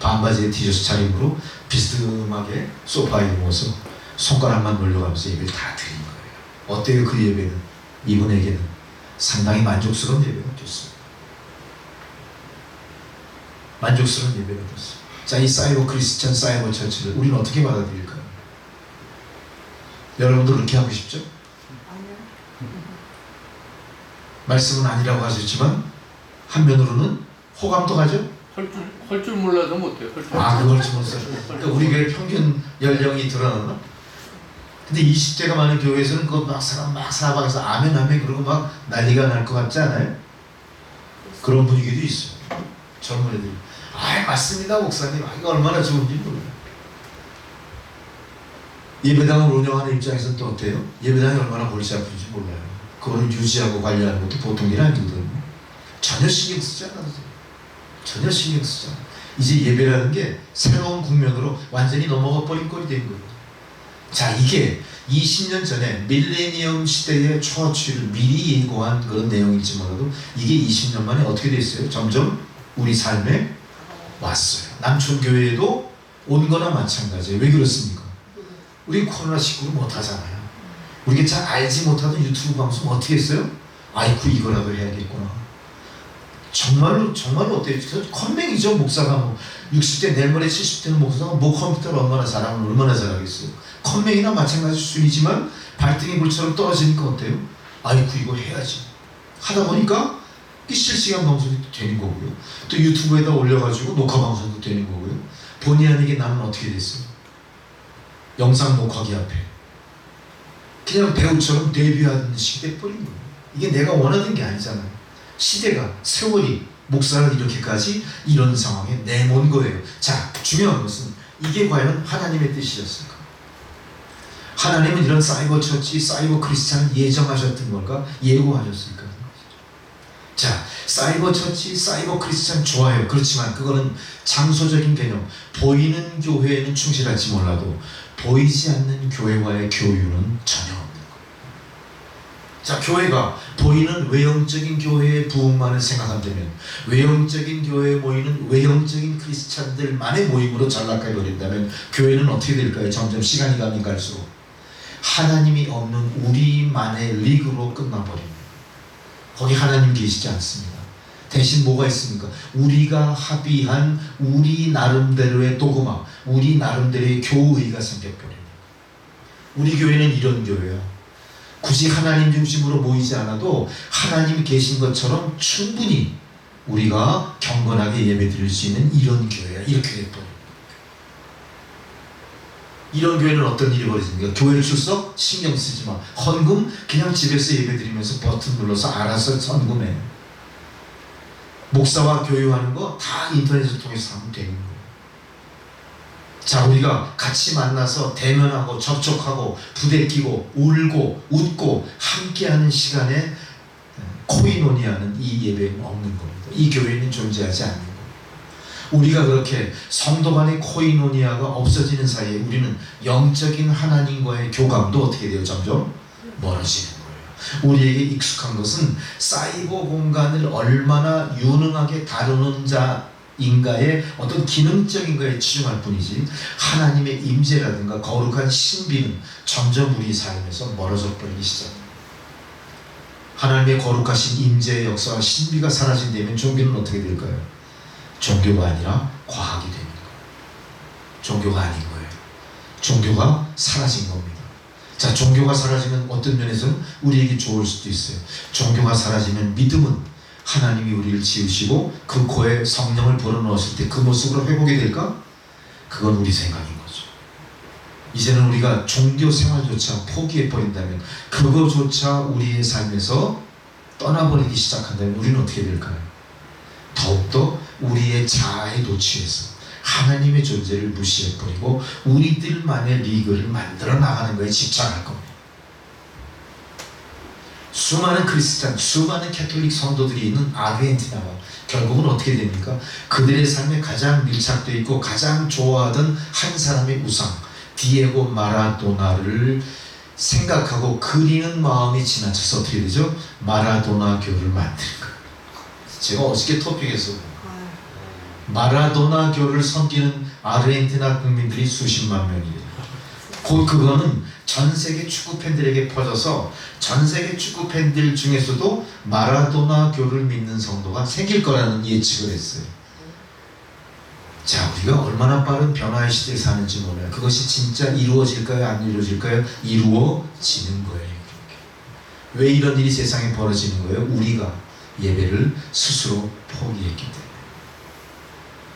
반바지에 티셔츠 차림으로 비스듬하게 소파에 누워서 손가락만 놀려가면서 예배를 다 드린 거예요. 어때요 그 예배는? 이분에게는 상당히 만족스러운 예배가 됐습니다. 만족스러운 예배가 됐어요. 자, 이 사이버 크리스찬 사이버 처치를 우리는 어떻게 받아들일까요? 여러분도 그렇게 하고 싶죠? 말씀은 아니라고 하셨지만 한면으로는 호감도 가죠? 할 줄 몰라서 못해요. 할 줄. 그걸 좀 못써요. 그러니까 우리 교회 평균 연령이 드러나나? 근데 20대가 많은 교회에서는 그거 막 사람 막 사방에서 아멘 아멘 그러고 막 난리가 날 것 같지 않아요? 그런 분위기도 있어요. 젊은 애들이 맞습니다 목사님. 이거 얼마나 좋은지 몰라요. 예배당을 운영하는 입장에서는 또 어때요? 예배당이 얼마나 골치 아픈지 몰라요. 그거를 유지하고 관리하는 것도 보통 일 아니거든요. 전혀 신경 쓰지 않아요. 전혀 신경 쓰지 않아요. 이제 예배라는 게 새로운 국면으로 완전히 넘어가 버린 꼴이 된 거예요. 자, 이게 20년 전에 밀레니엄 시대의 처치를 미리 예고한 그런 내용일지 몰라도 이게 20년 만에 어떻게 됐어요? 점점 우리 삶에 왔어요. 남촌교회에도 온 거나 마찬가지예요. 왜 그렇습니까? 우리 코로나19를 못하잖아요. 우리가 잘 알지 못하던 유튜브 방송 어떻게 했어요? 아이쿠 이거라도 해야겠구나. 정말로 어때요? 컴맹이죠. 목사가 60대 내일 모레 70대는 목사가 컴퓨터를 얼마나 잘하면 얼마나 잘하겠어요. 컴맹이나 마찬가지 수준이지만 발등에 불처럼 떨어지니까 어때요? 아이쿠 이거 해야지. 하다 보니까 실시간 방송이 되는 거고요. 또 유튜브에다 올려가지고 녹화 방송도 되는 거고요. 본의 아니게 나는 어떻게 됐어요? 영상 녹화기 앞에 그냥 배우처럼 데뷔하는 식이 돼버린 거예요. 이게 내가 원하는 게 아니잖아요. 시대가, 세월이 목사를 이렇게까지 이런 상황에 내몬 거예요. 자, 중요한 것은 이게 과연 하나님의 뜻이었을까? 하나님은 이런 사이버 처치, 사이버 크리스찬을 예정하셨던 걸까? 예고하셨을까? 자, 사이버 처치, 사이버 크리스찬 좋아요. 그렇지만 그거는 장소적인 개념. 보이는 교회에는 충실할지 몰라도 보이지 않는 교회와의 교류는 전혀 없는 거예요. 자, 교회가 보이는 외형적인 교회의 부흥만을 생각한다면, 외형적인 교회에 모이는 외형적인 크리스찬들만의 모임으로 전락해 버린다면 교회는 어떻게 될까요? 점점 시간이 가면 갈수록 하나님이 없는 우리만의 리그로 끝나버립니다. 거기 하나님 계시지 않습니다. 대신 뭐가 있습니까? 우리가 합의한 우리 나름대로의 도그마, 우리 나름대로의 교의가 생겨버립니다. 우리 교회는 이런 교회야. 굳이 하나님 중심으로 모이지 않아도 하나님이 계신 것처럼 충분히 우리가 경건하게 예배 드릴 수 있는 이런 교회야. 이렇게 돼버려요. 이런 교회는 어떤 일이 벌어집니까? 교회 출석 신경 쓰지 마. 헌금 그냥 집에서 예배드리면서 버튼 눌러서 알아서 헌금해. 목사와 교육하는 거 다 인터넷을 통해서 하면 되는 거예요. 자, 우리가 같이 만나서 대면하고 접촉하고 부대끼고 울고 웃고 함께하는 시간에 코이노니아는 이 예배는 없는 겁니다. 이 교회는 존재하지 않는 겁니다. 우리가 그렇게 성도 간의 코이노니아가 없어지는 사이에 우리는 영적인 하나님과의 교감도 어떻게 돼요? 점점 멀어지는 거예요. 우리에게 익숙한 것은 사이버 공간을 얼마나 유능하게 다루는 자인가의 어떤 기능적인 거에 치중할 뿐이지 하나님의 임재라든가 거룩한 신비는 점점 우리 삶에서 멀어져 버리기 시작합니다. 하나님의 거룩하신 임재의 역사와 신비가 사라진다면 종교는 어떻게 될까요? 종교가 아니라 과학이 됩니다. 종교가 아닌 거예요. 종교가 사라진 겁니다. 자, 종교가 사라지면 어떤 면에서는 우리에게 좋을 수도 있어요. 종교가 사라지면 믿음은 하나님이 우리를 지으시고 그 코에 성령을 불어넣었을 때 그 모습으로 회복이 될까? 그건 우리 생각인 거죠. 이제는 우리가 종교 생활조차 포기해버린다면 그거조차 우리의 삶에서 떠나버리기 시작한다면 우리는 어떻게 될까요? 더욱더 우리의 자아에 노출해서 하나님의 존재를 무시해버리고 우리들만의 리그를 만들어 나가는 거에 집착할 겁니다. 수많은 크리스찬, 수많은 캐톨릭 성도들이 있는 아르헨티나가 결국은 어떻게 됩니까? 그들의 삶에 가장 밀착되어 있고 가장 좋아하던 한 사람의 우상 디에고 마라도나를 생각하고 그리는 마음이 지나쳐서 어떻게 되죠? 마라도나 교를 만드는 거예요. 제가 어저께 토픽에서 마라도나 교를 섬기는 아르헨티나 국민들이 수십만 명이에요. 곧 그거는 전 세계 축구 팬들에게 퍼져서 전 세계 축구 팬들 중에서도 마라도나 교를 믿는 성도가 생길 거라는 예측을 했어요. 자, 우리가 얼마나 빠른 변화의 시대에 사는지 몰라요. 그것이 진짜 이루어질까요? 안 이루어질까요? 이루어지는 거예요. 왜 이런 일이 세상에 벌어지는 거예요? 우리가 예배를 스스로 포기했기 때문에.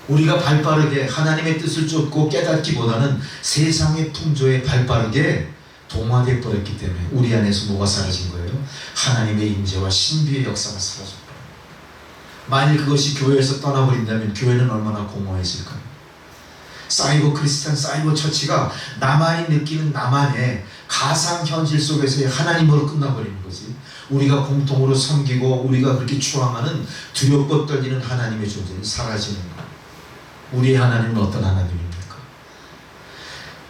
우리가 발빠르게 하나님의 뜻을 쫓고 깨닫기보다는 세상의 풍조에 발빠르게 동화돼 버렸기 때문에 우리 안에서 뭐가 사라진 거예요? 하나님의 임재와 신비의 역사가 사라졌어요. 만일 그것이 교회에서 떠나버린다면 교회는 얼마나 공허해질까요? 사이버 크리스찬, 사이버 처치가 나만이 느끼는 나만의 가상현실 속에서의 하나님으로 끝나버리는 거지. 우리가 공통으로 섬기고 우리가 그렇게 추앙하는 두렵고 떨리는 하나님의 존재는 사라지는 거예요. 우리의 하나님은 어떤 하나님입니까?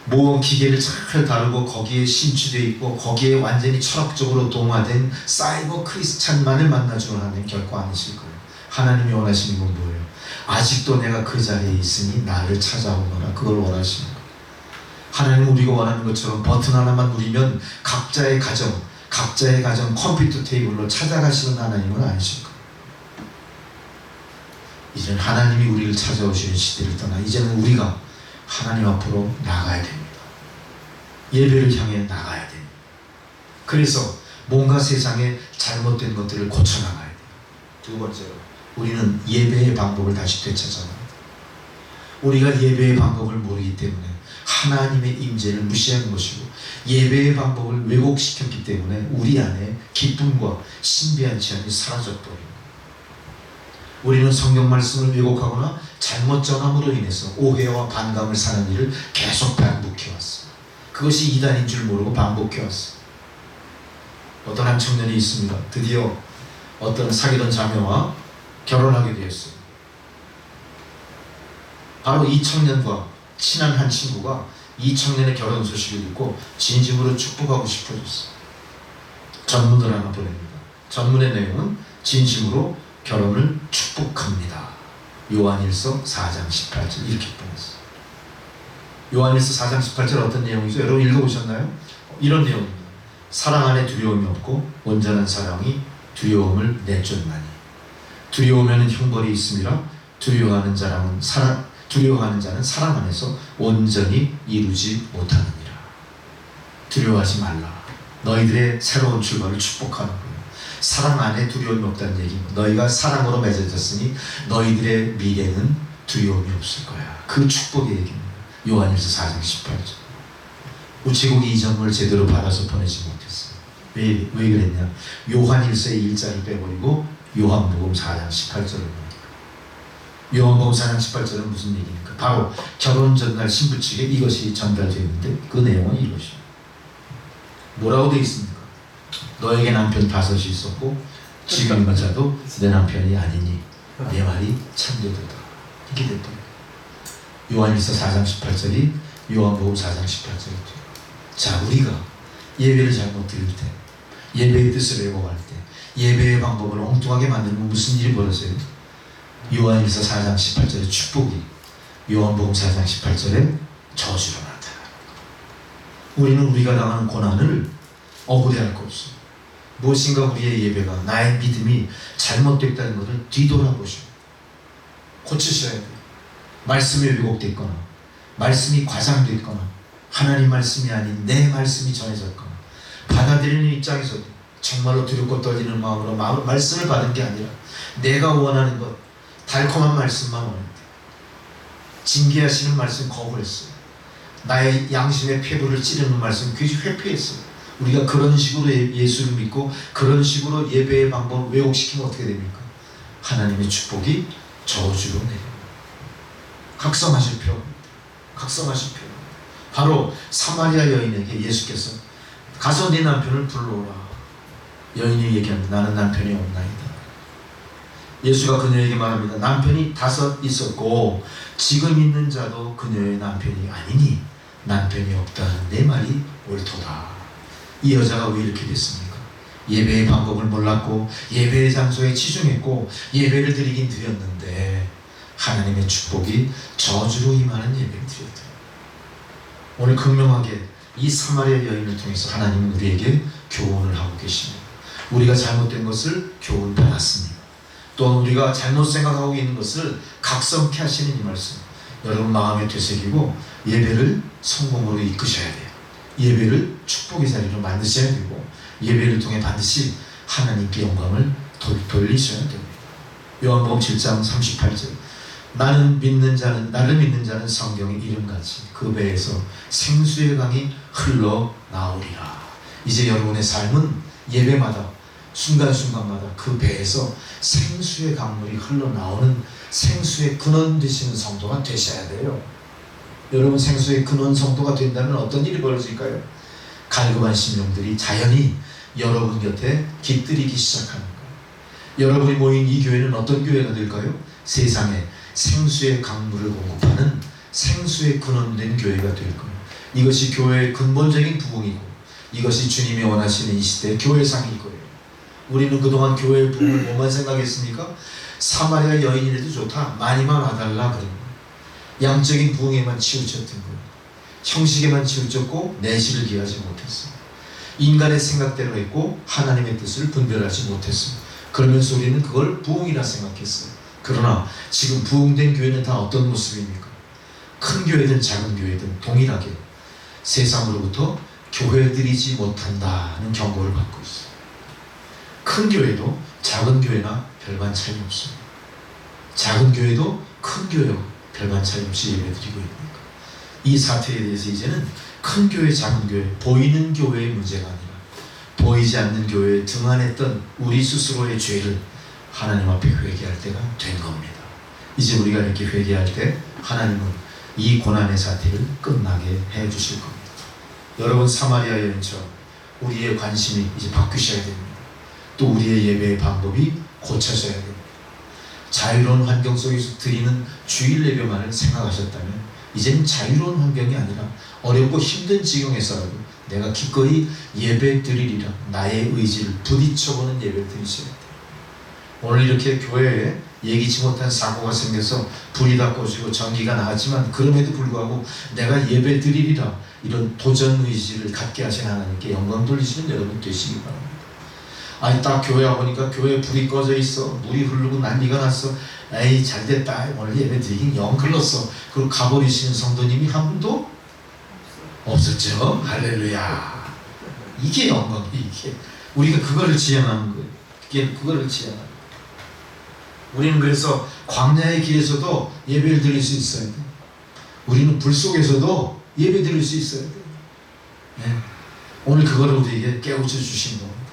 모험 기계를 잘 다루고 거기에 심취되어 있고 거기에 완전히 철학적으로 동화된 사이버 크리스찬만을 만나주는 하나님 결코 아니실 거예요. 하나님이 원하시는 건 뭐예요? 아직도 내가 그 자리에 있으니 나를 찾아오너라. 그걸 원하시는 거예요. 하나님은 우리가 원하는 것처럼 버튼 하나만 누리면 각자의 가정 컴퓨터 테이블로 찾아가시는 하나님은 아니실 거예요. 이제는 하나님이 우리를 찾아오시는 시대를 떠나 이제는 우리가 하나님 앞으로 나가야 됩니다. 예배를 향해 나가야 됩니다. 그래서 뭔가 세상에 잘못된 것들을 고쳐나가야 돼요. 두 번째로 우리는 예배의 방법을 다시 되찾아야 합니다. 우리가 예배의 방법을 모르기 때문에 하나님의 임재를 무시하는 것이고 예배의 방법을 왜곡시켰기 때문에 우리 안에 기쁨과 신비한 체험이 사라져버립니다. 우리는 성경 말씀을 왜곡하거나 잘못 전함으로 인해서 오해와 반감을 사는 일을 계속 반복해왔어요. 그것이 이단인 줄 모르고 반복해왔어요. 어떤 한 청년이 있습니다. 드디어 어떤 사귀던 자매와 결혼하게 되었어요. 바로 이 청년과 친한 한 친구가 이 청년의 결혼 소식을 듣고 진심으로 축복하고 싶어졌어요. 전문을 하나 보냅니다. 전문의 내용은 진심으로 결혼을 축복합니다. 요한일서 4장 18절 이렇게 보냈어요. 요한일서 4장 18절 어떤 내용이죠? 여러분 읽어보셨나요? 이런 내용입니다. 사랑 안에 두려움이 없고 온전한 사랑이 두려움을 내쫓나니 두려우면 형벌이 있음이라 두려워하는 자는 사랑 안에서 온전히 이루지 못하느니라. 두려워하지 말라. 너희들의 새로운 출발을 축복하는 거예요. 사랑 안에 두려움이 없다는 얘기입니다. 너희가 사랑으로 맺어졌으니 너희들의 미래는 두려움이 없을 거야. 그 축복의 얘기입니다. 요한일서 4장 18절. 우체국 이전을 제대로 받아서 보내지 못했어요. 왜 그랬냐? 요한일서의 1장을 빼버리고 요한복음 4장 18절을 보니까. 요한복음 4장 18절은 무슨 얘기입니까? 바로 결혼 전날 신부 측에 이것이 전달되어 있는데 그 내용은 이것이에요. 뭐라고 되어 있습니까? 너에게 남편 5이 있었고 지금 여자도 내 남편이 아니니 내 말이 참되도다. 이렇게 됐다. 요한일서 4장 18절이 요한복음 4장 18절이죠. 자, 우리가 예배를 잘못 드릴 때, 예배의 뜻을 왜곡할 때, 예배의 방법을 엉뚱하게 만들면 무슨 일이 벌어져요? 요한일서 4장 18절의 축복이 요한복음 4장 18절에 저주로 나타나요. 우리는 우리가 당하는 고난을 억울해할 거 없어요. 무엇인가 우리의 예배가, 나의 믿음이 잘못됐다는 것을 뒤돌아보시고 고치셔야 돼요. 말씀이 왜곡됐거나 말씀이 과장됐거나 하나님 말씀이 아닌 내 말씀이 전해졌거나 받아들이는 입장에서도 정말로 두렵고 떨리는 마음으로 말씀을 받은 게 아니라 내가 원하는 것, 달콤한 말씀만 원했대. 징계하시는 말씀 거부했어요. 나의 양심의 폐부를 찌르는 말씀 귀지 회피했어요. 우리가 그런 식으로 예수를 믿고 그런 식으로 예배의 방법을 왜곡시키면 어떻게 됩니까? 하나님의 축복이 저주로 내립니다. 각성하실 필요합니다. 각성하실 필요합니다. 바로 사마리아 여인에게 예수께서 가서 네 남편을 불러오라. 여인이 얘기합니다. 나는 남편이 없나이다. 예수가 그녀에게 말합니다. 남편이 5 있었고 지금 있는 자도 그녀의 남편이 아니니 남편이 없다는 내 말이 옳도다. 이 여자가 왜 이렇게 됐습니까? 예배의 방법을 몰랐고 예배의 장소에 치중했고 예배를 드리긴 드렸는데 하나님의 축복이 저주로 임하는 예배를 드렸다. 오늘 극명하게 이 사마리아 여인을 통해서 하나님은 우리에게 교훈을 하고 계십니다. 우리가 잘못된 것을 교훈받았습니다. 또한 우리가 잘못 생각하고 있는 것을 각성케 하시는 이 말씀, 여러분 마음에 되새기고 예배를 성공으로 이끄셔야 돼요. 예배를 축복의 자리로 만드셔야 되고 예배를 통해 반드시 하나님께 영광을 돌리셔야 됩니다. 요한복음 7장 38절 나를 믿는 자는 성경의 이름같이 그 배에서 생수의 강이 흘러나오리라. 이제 여러분의 삶은 예배마다 순간순간마다 그 배에서 생수의 강물이 흘러나오는 생수의 근원 되시는 성도가 되셔야 돼요. 여러분 생수의 근원 성도가 된다면 어떤 일이 벌어질까요? 갈급한 심령들이 자연히 여러분 곁에 깃들이기 시작하는 거예요. 여러분이 모인 이 교회는 어떤 교회가 될까요? 세상에 생수의 강물을 공급하는 생수의 근원된 교회가 될 거예요. 이것이 교회의 근본적인 부흥이고 이것이 주님이 원하시는 이 시대의 교회상일 거예요. 우리는 그동안 교회의 부흥을 뭐만 생각했습니까? 사마리아 여인이라도 좋다. 많이만 와달라 그런 거예요. 양적인 부흥에만 치우쳤던 거예요. 형식에만 치우쳤고 내실을 기하지 못했어요. 인간의 생각대로 했고 하나님의 뜻을 분별하지 못했어요. 그러면서 우리는 그걸 부흥이라 생각했어요. 그러나 지금 부흥된 교회는 다 어떤 모습입니까? 큰 교회든 작은 교회든 동일하게 세상으로부터 교회드리지 못한다는 경고를 받고 있어요. 큰 교회도 작은 교회나 별반 차이 없습니다. 작은 교회도 큰 교회와 별반 차이 없이 예배드리고 있는 거예요. 이 사태에 대해서 이제는 큰 교회, 작은 교회, 보이는 교회의 문제가 아니라 보이지 않는 교회에 등한했던 우리 스스로의 죄를 하나님 앞에 회개할 때가 된 겁니다. 이제 우리가 이렇게 회개할 때 하나님은 이 고난의 사태를 끝나게 해주실 겁니다. 여러분 사마리아 여인처럼 우리의 관심이 이제 바뀌셔야 됩니다. 또 우리의 예배의 방법이 고쳐져야 됩니다. 자유로운 환경 속에서 드리는 주일 예배만을 생각하셨다면 이제는 자유로운 환경이 아니라 어렵고 힘든 지경에서라도 내가 기꺼이 예배 드리리라 나의 의지를 부딪혀보는 예배를 드리셔야 돼요. 오늘 이렇게 교회에 예기치 못한 사고가 생겨서 불이 다 꺼지고 전기가 나갔지만 그럼에도 불구하고 내가 예배 드리리라 이런 도전 의지를 갖게 하신 하나님께 영광 돌리시는 여러분 되시기 바랍니다. 아니 딱 교회 와보니까 교회에 불이 꺼져 있어. 물이 흐르고 난리가 났어. 에이 잘됐다. 오늘 예배 드리긴 영 글렀어. 그리고 가버리시는 성도님이 한 분도 없었죠. 할렐루야. 이게 영광이 이게. 우리가 그거를 지향하는 거예요. 그거를 지향하는 거예요. 우리는 그래서 광야의 길에서도 예배를 드릴 수 있어야 돼요. 우리는 불 속에서도 예배 드릴 수 있어야 돼요. 네. 오늘 그걸 우리에게 깨우쳐 주신 겁니다.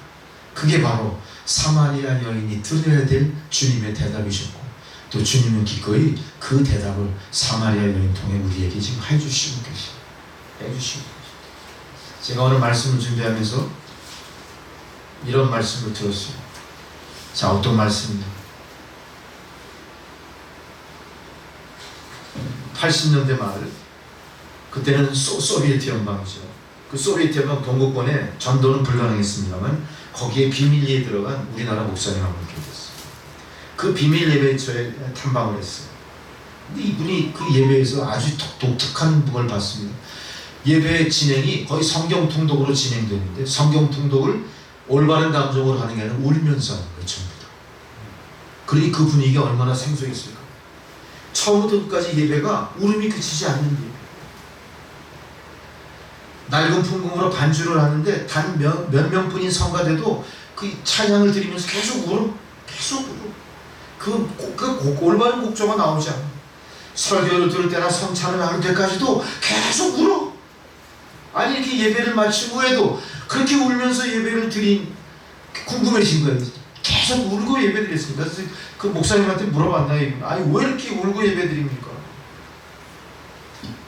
그게 바로 사마리아 여인이 들어야 될 주님의 대답이셨고, 또 주님은 기꺼이 그 대답을 사마리아 여인 통해 우리에게 지금 해주시고 계십니다. 해주시고 계십니다. 제가 오늘 말씀을 준비하면서 이런 말씀을 들었어요. 자, 어떤 말씀입니다. 80년대 말, 그때는 소비에트 연방이죠. 그 소비에트 연방 동구권에 전도는 불가능했습니다만 거기에 비밀리에 들어간 우리나라 목사님 한 분 계셨어요. 그 비밀 예배처에 탐방을 했어요. 근데 이분이 그 예배에서 아주 독특한 걸 봤습니다. 예배 진행이 거의 성경 통독으로 진행되는데, 성경 통독을 올바른 감정으로 하는 게 아니라 울면서 하는 거예요, 전부 다. 그러니 그 분위기가 얼마나 생소했을까. 처음부터 끝까지 예배가 울음이 그치지 않는 예배. 낡은 풍금으로 반주를 하는데 단 몇 명뿐인 성가대도 그 찬양을 드리면서 계속 울어. 계속 울어. 그 올바른 곡조가 나오지 않아. 설교를 들을 때나 성찬을 하는 때까지도 계속 울어. 아니, 이렇게 예배를 마친 후에도 그렇게 울면서 예배를 드린, 궁금해진 거예요. 계속 울고 예배 드렸습니다. 그래서 그 목사님한테 물어봤나요? 아니, 왜 이렇게 울고 예배 드립니까?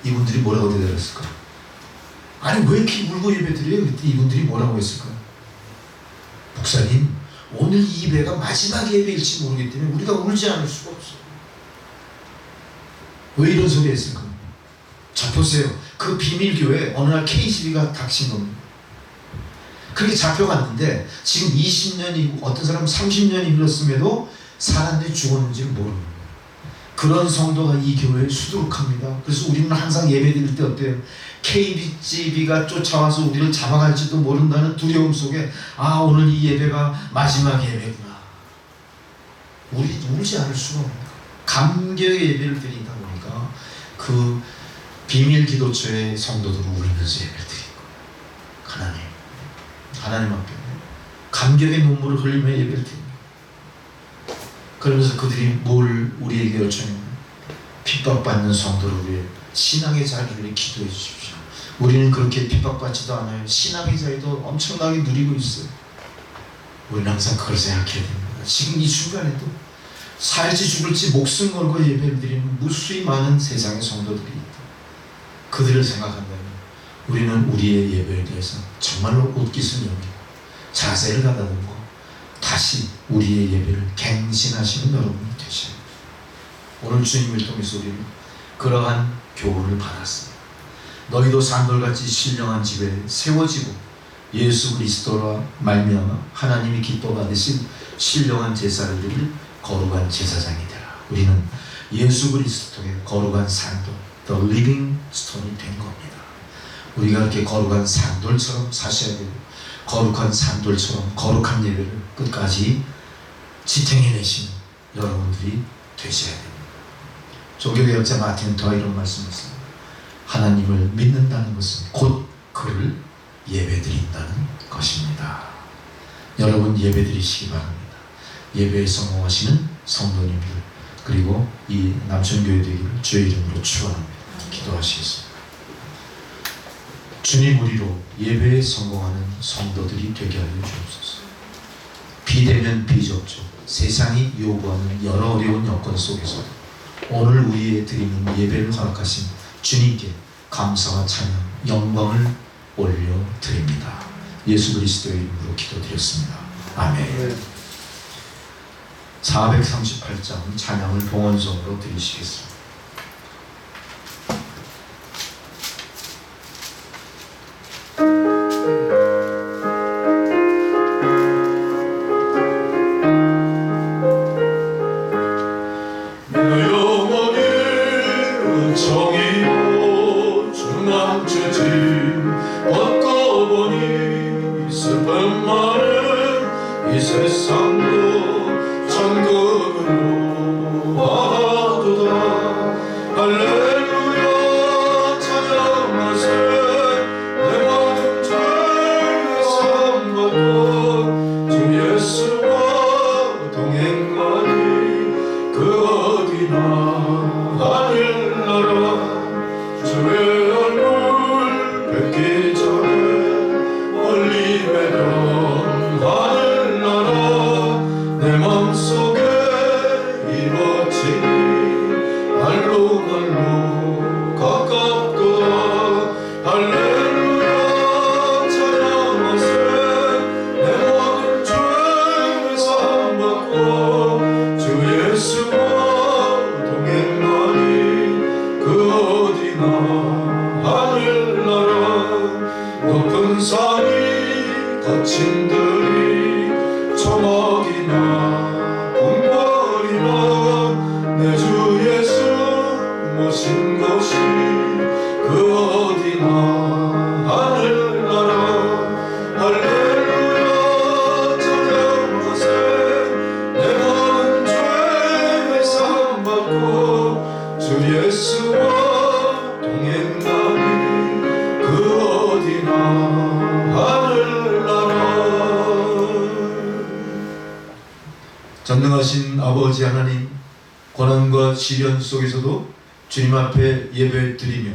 이분들이 뭐라고 대답했을까? 아니, 왜 이렇게 울고 예배 드려요? 그때 이분들이 뭐라고 했을까? 목사님, 오늘 이 예배가 마지막 예배일지 모르기 때문에 우리가 울지 않을 수가 없어요. 왜 이런 소리 했을까? 자, 보세요. 그 비밀교회 어느 날 KGB가 닥친 겁니다. 그렇게 잡혀갔는데 지금 20년이, 어떤 사람은 30년이 흘렀음에도 사람들이 죽었는지를 모르는 거예요. 그런 성도가 이 교회에 수두룩합니다. 그래서 우리는 항상 예배 드릴 때 어때요? KGB가 쫓아와서 우리를 잡아갈지도 모른다는 두려움 속에, 아, 오늘 이 예배가 마지막 예배구나. 우리 울지 않을 수가 없는 거예요. 감격의 예배를 드리다 보니까 그 비밀 기도처의 성도들은 울면서 예배를 드린 거예요. 하나님 앞에 감격의 눈물을 흘리며 예배를 드립니다. 그러면서 그들이 뭘 우리에게 요청해요? 핍박받는 성도를 위해 신앙의 자유를 기도해 주십시오. 우리는 그렇게 핍박받지도 않아요. 신앙의 자유도 엄청나게 누리고 있어요. 우리는 항상 그걸 생각해야 됩니다. 지금 이 순간에도 살지 죽을지 목숨 걸고 예배를 드리는 무수히 많은 세상의 성도들이 있다. 그들을 생각한다면 우리는 우리의 예배에 대해서 정말로 옷깃을 여미고 자세를 가다듬고 다시 우리의 예배를 갱신하시는 여러분이 되셔야 됩니다. 오늘 주님을 통해서 우리는 그러한 교훈을 받았습니다. 너희도 산돌같이 신령한 집에 세워지고 예수 그리스도라 말미암아 하나님이 기뻐 받으신 신령한 제사를 드릴 거룩한 제사장이 되라. 우리는 예수 그리스도의 거룩한 산돌, The Living Stone이 된 겁니다. 우리가 이렇게 거룩한 산돌처럼 사셔야 되고, 거룩한 산돌처럼 거룩한 예배를 끝까지 지탱해내시는 여러분들이 되셔야 됩니다. 조교개혁자 마틴 루터가 이런 말씀했습니다. 하나님을 믿는다는 것은 곧 그를 예배드린다는 것입니다. 여러분 예배드리시기 바랍니다. 예배에 성공하시는 성도님들, 그리고 이 남천교회 되기를 주의 이름으로 축원합니다. 기도하시겠습니다. 주님, 우리로 예배에 성공하는 성도들이 되게 하여 주옵소서. 비대면 비접촉, 세상이 요구하는 여러 어려운 여건 속에서 오늘 우리에 드리는 예배를 허락하신 주님께 감사와 찬양, 영광을 올려드립니다. 예수 그리스도의 이름으로 기도드렸습니다. 아멘. 438장 찬양을 봉헌성으로 드리시겠습니다. 이 세상도 천국으로 와도다. 할렐루야 찬양하세. 내 모든 죄 삼받고 주 예수와 동행하니 그 어디나 하늘나라 주의 얼굴 뵙기 전에 거친 들이 초목이나 궁궐이나 내 주 예수 모신 곳이 그 어디나 하늘나라 할렐루야 찾은 곳에 내 모든 죄의 사함받고 주 예수와 동행하니 그 어디나 하늘나라. 전능하신 아버지 하나님, 고난과 시련 속에서도 주님 앞에 예배 드리며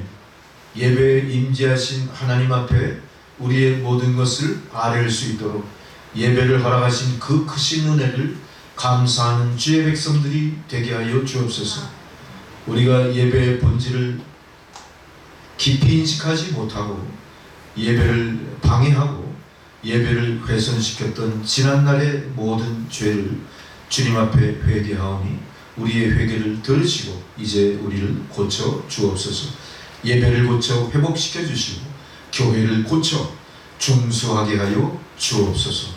예배에 임재하신 하나님 앞에 우리의 모든 것을 아뢰을 수 있도록 예배를 허락하신 그 크신 은혜를 감사하는 주의 백성들이 되게 하여 주옵소서. 우리가 예배의 본질을 깊이 인식하지 못하고 예배를 방해하고 예배를 훼손시켰던 지난날의 모든 죄를 주님 앞에 회개하오니 우리의 회개를 들으시고 이제 우리를 고쳐 주옵소서. 예배를 고쳐 회복시켜 주시고 교회를 고쳐 중수하게 하여 주옵소서.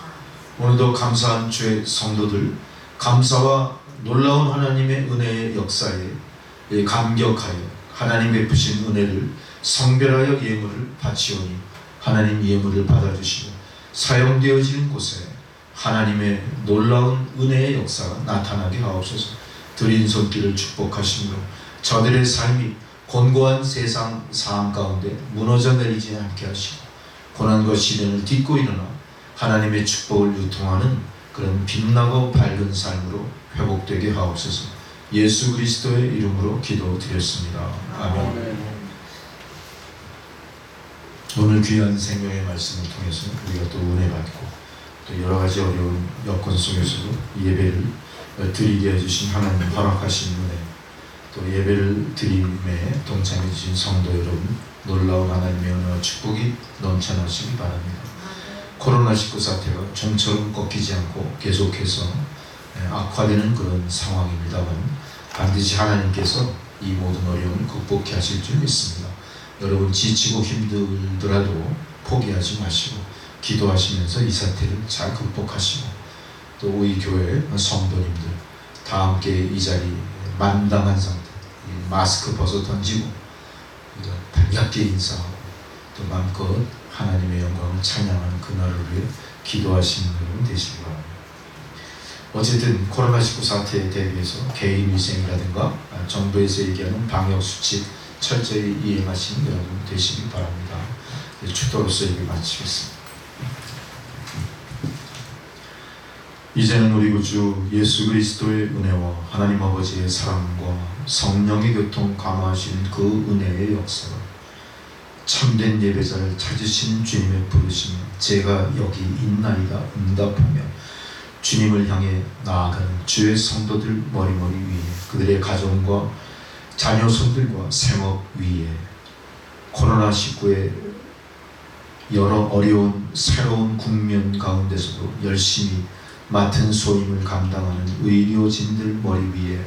오늘도 감사한 주의 성도들, 감사와 놀라운 하나님의 은혜의 역사에 감격하여 하나님 베푸신 은혜를 성별하여 예물을 바치오니 하나님 예물을 받아주시고 사용되어지는 곳에 하나님의 놀라운 은혜의 역사가 나타나게 하옵소서. 드린 손길을 축복하심으로 저들의 삶이 곤고한 세상 삶 가운데 무너져 내리지 않게 하시고 고난과 시련을 딛고 일어나 하나님의 축복을 유통하는 그런 빛나고 밝은 삶으로 회복되게 하옵소서. 예수 그리스도의 이름으로 기도드렸습니다. 아멘. 오늘 귀한 생명의 말씀을 통해서 우리가 또 은혜 받고 또 여러 가지 어려운 여건 속에서도 예배를 드리게 해주신 하나님 허락하신 은혜, 또 예배를 드림에 동참해 주신 성도 여러분, 놀라운 하나님의 은혜와 축복이 넘쳐나시기 바랍니다. 코로나19 사태가 좀처럼 꺾이지 않고 계속해서 악화되는 그런 상황입니다만 반드시 하나님께서 이 모든 어려움을 극복해 하실 줄 믿습니다. 여러분 지치고 힘들더라도 포기하지 마시고 기도하시면서 이 사태를 잘 극복하시고 또 우리 교회 성도님들 다 함께 이 자리 만당한 상태, 마스크 벗어 던지고 반갑게 인사하고 또 마음껏 하나님의 영광을 찬양하는 그날을 위해 기도하시는 여러분 되시기 바랍니다. 어쨌든 코로나19 사태에 대비해서 개인 위생이라든가 정부에서 얘기하는 방역 수칙 철저히 이행하시는 여러분 되시기 바랍니다. 축도로서 얘기 마치겠습니다. 이제는 우리 구주 예수 그리스도의 은혜와 하나님 아버지의 사랑과 성령의 교통 감화하시는 그 은혜의 역사가 참된 예배자를 찾으신 주님의 부르심에 제가 여기 있나이다 응답하며 주님을 향해 나아가는 주의 성도들 머리머리 위에 그들의 가정과 자녀손들과 생업 위에 코로나19의 여러 어려운 새로운 국면 가운데서도 열심히 맡은 소임을 감당하는 의료진들 머리 위에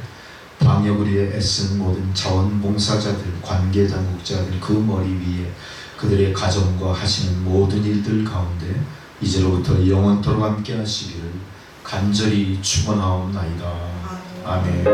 방역을 위해 애쓰는 모든 자원봉사자들, 관계당국자들 그 머리 위에 그들의 가정과 하시는 모든 일들 가운데 이제로부터 영원토록 함께 하시기를 간절히 축원하옵나이다. 아멘.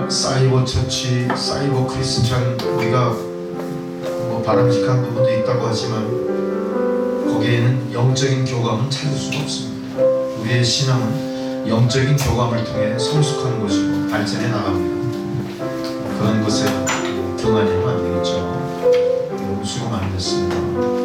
사이버 처치, 사이버 크리스찬 우리가 뭐 바람직한 부분도 있다고 하지만 거기에는 영적인 교감은 찾을 수가 없습니다. 우리의 신앙은 영적인 교감을 통해 성숙하는 것이고 발전해 나갑니다. 그런 것에 경안하면 안 되겠죠. 여러분 수고 많이 됐습니다.